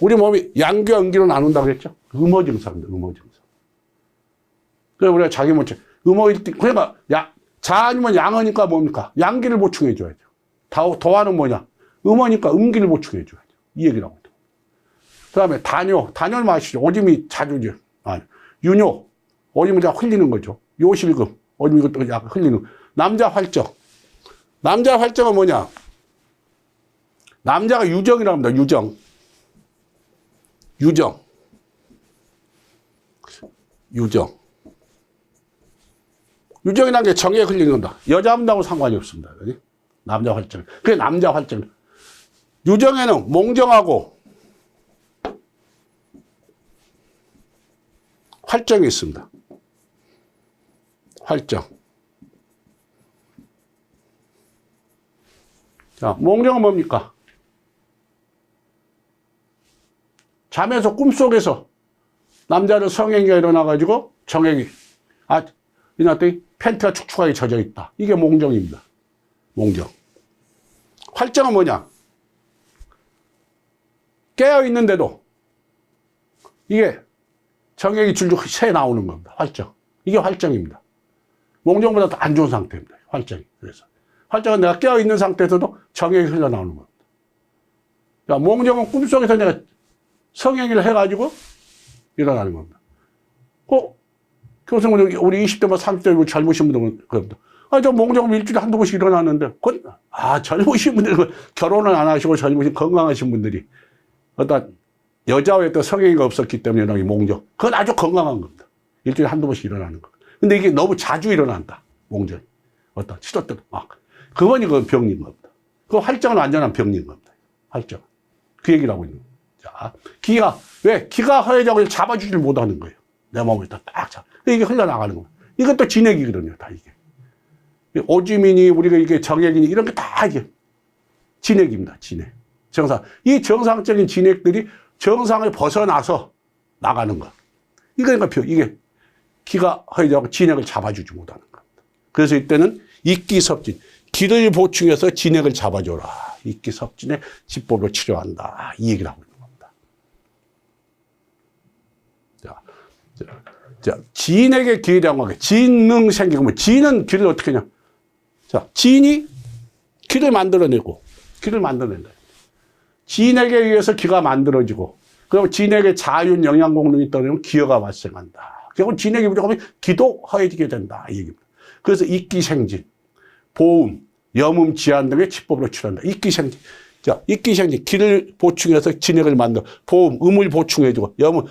우리 몸이 양귀, 음기로 나눈다고 그랬죠? 음어 증상입니다, 음어 증상. 그래서 우리가 자기 몸체, 음어일 때, 그러니까, 자 아니면 양어니까 뭡니까? 양기를 보충해줘야죠. 도화는 뭐냐? 음어니까 음기를 보충해줘야죠. 이 얘기라고. 그 다음에 단뇨를 마시죠. 오줌이 자주죠. 윤효, 오줌을 다 흘리는 거죠. 요실금, 오줌 이것도 약간 흘리는 거. 남자 활적. 남자 활적은 뭐냐? 남자가 유정이라고 합니다. 유정. 유정이라는 게 정에 흘리는 겁니다. 여자 분하고 상관이 없습니다. 남자 활정. 그게 남자 활정. 유정에는 몽정하고 활정이 있습니다. 활정. 자, 몽정은 뭡니까? 잠에서 꿈속에서 남자를 성행위가 일어나가지고 정행위. 일어났더니 팬티가 축축하게 젖어 있다. 이게 몽정입니다. 몽정. 활정은 뭐냐? 깨어 있는데도 이게 정액이 줄줄 새 나오는 겁니다. 활정. 이게 활정입니다. 몽정보다 더 안 좋은 상태입니다. 활정이. 그래서 활정은 내가 깨어 있는 상태에서도 정액이 흘러나오는 겁니다. 야, 몽정은 꿈속에서 내가 성행위를 해가지고 일어나는 겁니다. 교수님, 우리 20대만 30대 젊으신 분들은 그럽니다. 저 몽정은 일주일에 한두 번씩 일어나는데, 젊으신 분들, 결혼을 안 하시고 젊으신 건강하신 분들이 어떤 여자와의 또 성행위가 없었기 때문에 일어나는 몽정. 그건 아주 건강한 겁니다. 일주일에 한두 번씩 일어나는 거. 근데 이게 너무 자주 일어난다. 몽정이. 시도 때도 그거니 그건 병인 겁니다. 그 활정은 완전한 병인 겁니다. 활정. 그 얘기를 하고 있는 거예요. 자, 기가 허해져서 잡아주질 못하는 거예요. 내 몸을 딱 잡아. 이게 흘러나가는 거예요. 이것도 진액이거든요, 다 이게. 오줌이니, 우리가 이게 정액이니, 이런 게 다 이게 진액입니다, 진액. 정상. 이 정상적인 진액들이 정상을 벗어나서 나가는 거. 이거니까 이게 기가 허해져서 진액을 잡아주지 못하는 겁니다. 그래서 이때는 입기섭진. 기를 보충해서 진액을 잡아줘라. 입기섭진의 지법으로 치료한다. 이 얘기를 하고 있는 겁니다. 자, 진액의 기라고 하게. 진능 생기고, 진은 기를 어떻게 하냐. 자, 진이 기를 만들어낸다. 진액에 의해서 기가 만들어지고, 그리고 진액에 자윤 영양 공능이 떨어지면 기여가 발생한다. 결국 진액이 부족하면 기도 허해지게 된다. 이 얘기입니다. 그래서 입기생진, 보음, 염음, 지안 등의 치법으로 치료한다. 입기생진. 자, 입기생진. 기를 보충해서 진액을 만들어. 보음, 음을 보충해주고, 염음,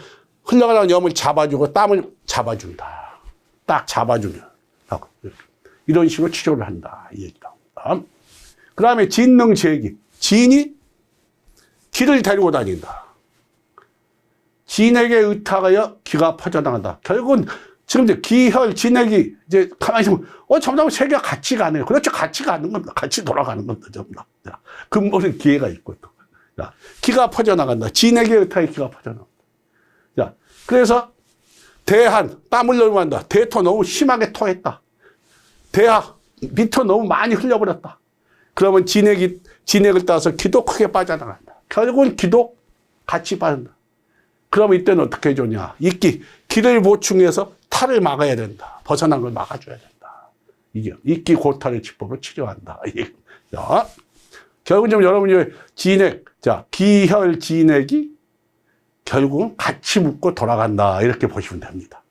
흘러가는 염을 잡아주고, 땀을 잡아준다. 딱 잡아주면. 이런 식으로 치료를 한다. 이 얘기다. 그 다음에 진능제기. 진이 기를 데리고 다닌다. 진액에 의탁하여 기가 퍼져나간다. 결국은 지금 이제 기혈, 진액이 이제 가만히 있으면, 점점 세계가 같이 가네요. 그렇죠. 같이 가는 겁니다. 같이 돌아가는 겁니다. 전부 다. 근본은 기회가 있고 또. 자, 기가 퍼져나간다. 진액에 의탁하여 기가 퍼져나간다. 자, 그래서 대한, 땀을 너무 한다. 대토 너무 심하게 토했다. 대하, 미터 너무 많이 흘려버렸다. 그러면 진액을 따서 기도 크게 빠져나간다. 결국은 기도 같이 빠진다. 그러면 이때는 어떻게 해주냐. 기를 보충해서 탈을 막아야 된다. 벗어난 걸 막아줘야 된다. 이게 입기 고탈의 치법으로 치료한다. 자, 결국은 좀 여러분이 기혈 진액이 결국은 같이 묶고 돌아간다. 이렇게 보시면 됩니다.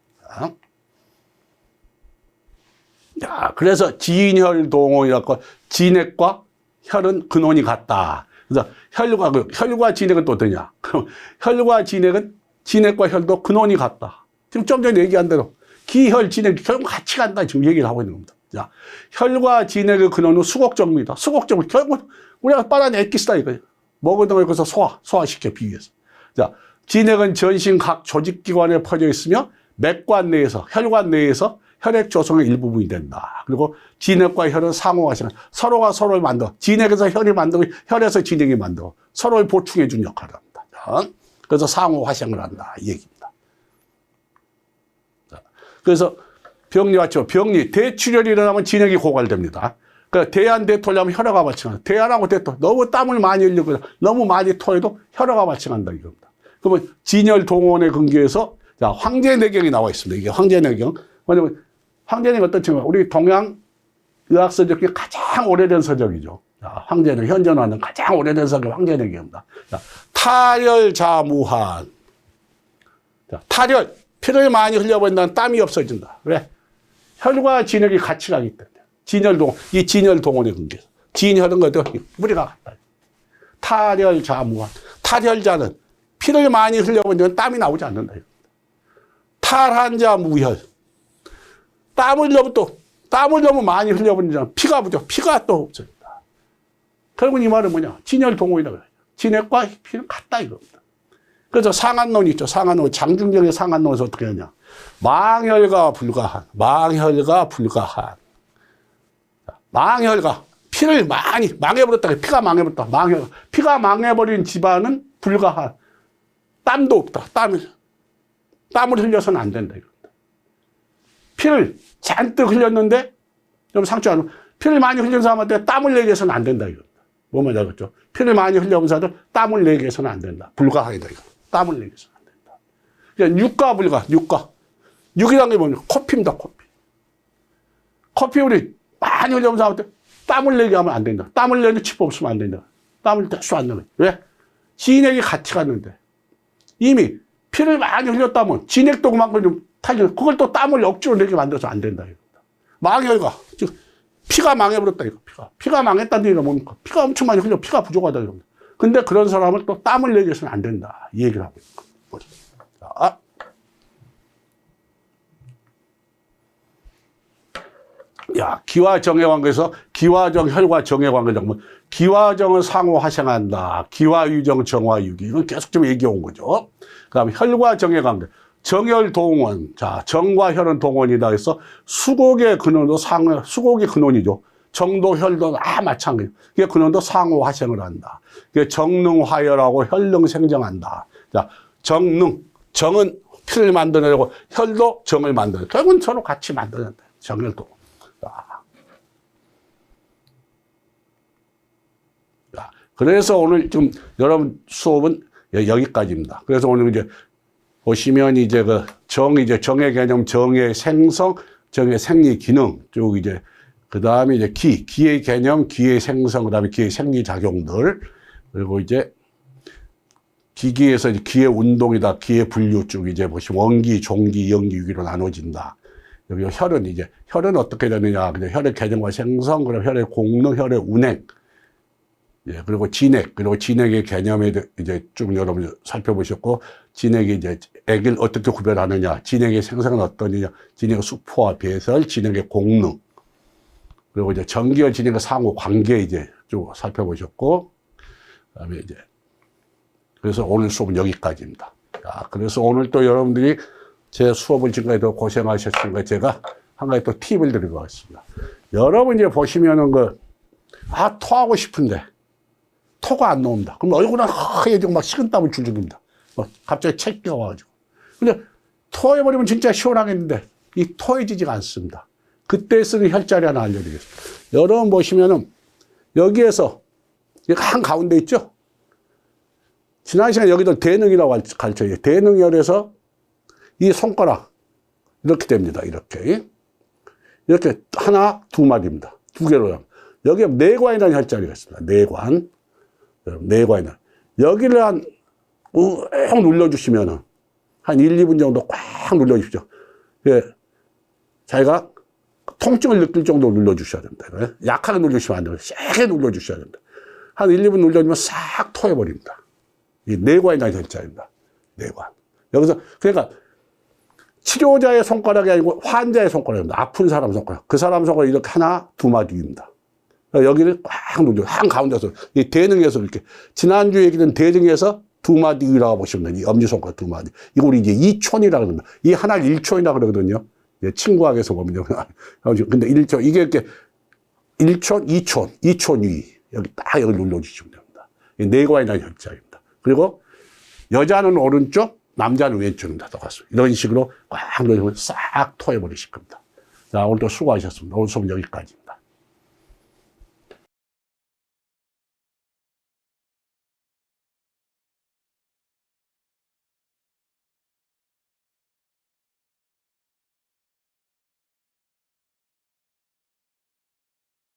자, 그래서 진혈동원이라고 진액과 혈은 근원이 같다. 그래서 혈과 진액은 또 어떠냐? 그럼 혈과 진액은 진액과 혈도 근원이 같다. 지금 좀 전에 얘기한 대로 기혈, 진액 결국 같이 간다. 지금 얘기를 하고 있는 겁니다. 자, 혈과 진액의 근원은 수곡정입니다. 수곡정 결국 우리가 빨아낸 액기스다 이거예요. 먹은 걸 거기서 소화시켜 비위해서. 자, 진액은 전신 각 조직기관에 퍼져 있으며 맥관 내에서 혈관 내에서 혈액 조성의 일부분이 된다. 그리고 진액과 혈은 상호화생, 서로가 서로를 만들어. 진액에서 혈이 만들고 혈에서 진액이 만들어. 서로를 보충해 준 역할을 합니다. 자, 그래서 상호화생을 한다. 이 얘기입니다. 자, 그래서 병리 맞죠? 병리, 대출혈이 일어나면 진액이 고갈됩니다. 그러니까 대안 대토하려면 혈화가 발생한다. 대안하고 대토, 너무 땀을 많이 흘리고 너무 많이 토해도 혈화가 발생한다 이겁니다. 그러면 진혈 동원에 근거해서 자, 황제내경이 나와 있습니다. 이게 황제내경. 왜냐면 황제내경 어떤 친구가 우리 동양 의학 서적 중에 가장 오래된 서적이죠. 자, 황제내경 현존하는 가장 오래된 서적 황제내경입니다. 자, 탈혈자무한. 자, 탈혈, 피를 많이 흘려버린다는 땀이 없어진다. 왜? 혈과 진혈이 같이 가기 때문에. 이 진혈 동원에 근거해서. 진혈은 것도 뿌리가 같다. 탈혈자무한. 탈혈자는 피를 많이 흘려버리면 땀이 나오지 않는다. 탈한 자 무혈. 땀을 너무 많이 흘려버리면 피가 부족, 피가 또 없어진다. 결국 이 말은 뭐냐? 진혈 동원이라고 해요. 진액과 피는 같다 이겁니다. 그래서 상한론 있죠. 상한론. 장중경의 상한론에서 어떻게 하냐? 망혈과 불가한. 망혈과 피를 많이 망해버렸다. 피가 망해버렸다. 피가 망해버린 집안은 불가한. 땀도 없다. 땀을 흘려서는 안 된다. 이겁니다. 피를 잔뜩 흘렸는데 좀 상처 안 오면 피를 많이 흘린 사람한테 땀을 내게 해서는 안 된다. 이겁니다. 뭐 말이야, 그렇죠? 피를 많이 흘려본 사람들 땀을 내게 해서는 안 된다. 불가하이다. 이거. 땀을 내게 해서는 안 된다. 그러니까 육가 불가, 육가. 육이라는 게 뭐냐? 코피입니다, 코피. 코피 우리 많이 흘려본 사람한테 땀을 내게 하면 안 된다. 땀을 내는 치법 없으면 안 된다. 땀을 낼 수 안 내는. 왜? 진액이 같이 갔는데 이미 피를 많이 흘렸다면 진액도 그만큼 좀 타죠. 그걸 또 땀을 억지로 내게 만들어서 안 된다. 이겁니다. 망혈과, 즉, 피가 망해버렸다. 이거 피가 망했다는 얘기가 뭡니까? 피가 엄청 많이 흘려 피가 부족하다. 이겁니다. 근데 그런 사람을 또 땀을 내게 해서는 안 된다. 이 얘기를 하고 있는 거죠. 자. 야, 기와정의 관계에서 기와정, 혈과 정의 관계를 보면 기와정은 상호화생한다. 기와유정, 정화유기. 이건 계속 좀 얘기해 온 거죠. 그 다음에 혈과 정의 관계. 정혈 동원. 자, 정과 혈은 동원이다 해서 수곡의 근원도 수곡이 근원이죠. 정도, 혈도 다 마찬가지. 그게 근원도 상호화생을 한다. 그게 정능화혈하고 혈능 생정한다. 자, 정능. 정은 피를 만들어내고 혈도 정을 만들어내고 결국은 서로 같이 만들어낸다. 정혈도. 자, 그래서 오늘 지금 여러분 수업은 여기까지입니다. 그래서 오늘 이제 보시면 이제 정의 개념, 정의 생성, 정의 생리 기능 쭉 이제 그 다음에 이제 기의 개념, 기의 생성, 그 다음에 기의 생리 작용들 그리고 이제 기기에서 이제 기의 운동이다, 기의 분류 쭉 이제 보시면 원기, 종기, 영기, 유기로 나눠진다. 여기 혈은 어떻게 되느냐. 혈의 개념과 생성, 그리고 혈의 공능, 혈의 운행. 예, 그리고 진액의 개념에 이제 쭉 여러분 살펴보셨고, 진액이 이제 액을 어떻게 구별하느냐. 진액의 생성은 어떠느냐. 진액의 수포와 배설, 진액의 공능. 그리고 이제 전기와 진액의 상호 관계 이제 쭉 살펴보셨고, 그 다음에 이제, 그래서 오늘 수업은 여기까지입니다. 자, 그래서 오늘 또 여러분들이 제 수업을 지금까지 고생하셨으니까 제가 한 가지 또 팁을 드리고 가겠습니다. 여러분 이제 보시면은 토하고 싶은데 토가 안 나옵니다. 그럼 얼굴은 하얘지고 막 식은땀을 줄줄입니다. 갑자기 체기가 와가지고. 근데 토해버리면 진짜 시원하겠는데 이 토해지지가 않습니다. 그때 쓰는 혈자리 하나 알려드리겠습니다. 여러분 보시면은 여기에서 한 가운데 있죠? 지난 시간에 여기도 대능이라고 가르쳐요. 대능혈에서 이 손가락 이렇게 됩니다. 이렇게 하나, 두 마디입니다. 두 개로 여기에 내관이라는 혈자리가 있습니다. 내관. 내관이나 여기를 꾹 눌러주시면은 한 1, 2분 정도 꽉 눌러주십시오. 예, 자기가 통증을 느낄 정도로 눌러주셔야 됩니다. 약하게 눌러주시면 안 돼요. 세게 눌러주셔야 됩니다. 한 1, 2분 눌러주면 싹 토해버립니다. 이 뇌관이 난 혈자입니다. 뇌관. 여기서, 그러니까 치료자의 손가락이 아니고 환자의 손가락입니다. 아픈 사람 손가락. 그 사람 손가락 이렇게 하나, 두 마디입니다. 여기를 꽉 눌러, 한 가운데서, 이 대등에서 이렇게, 지난주에 얘기된 대등에서 두 마디라고 보시면 돼요. 이 엄지손가락 두 마디. 이걸 이제 2촌이라고 합니다. 이 하나를 1촌이라고 그러거든요. 친구학에서 보면. 근데 1촌, 이게 이렇게 1촌, 2촌, 2촌 위. 여기 딱 여기 눌러주시면 됩니다. 뇌관이 난 혈자입니다. 그리고 여자는 오른쪽, 남자는 왼쪽입니다. 똑같습니다. 이런 식으로 꽉 눌러주면 싹 토해버리실 겁니다. 자, 오늘도 수고하셨습니다. 오늘 수업 여기까지.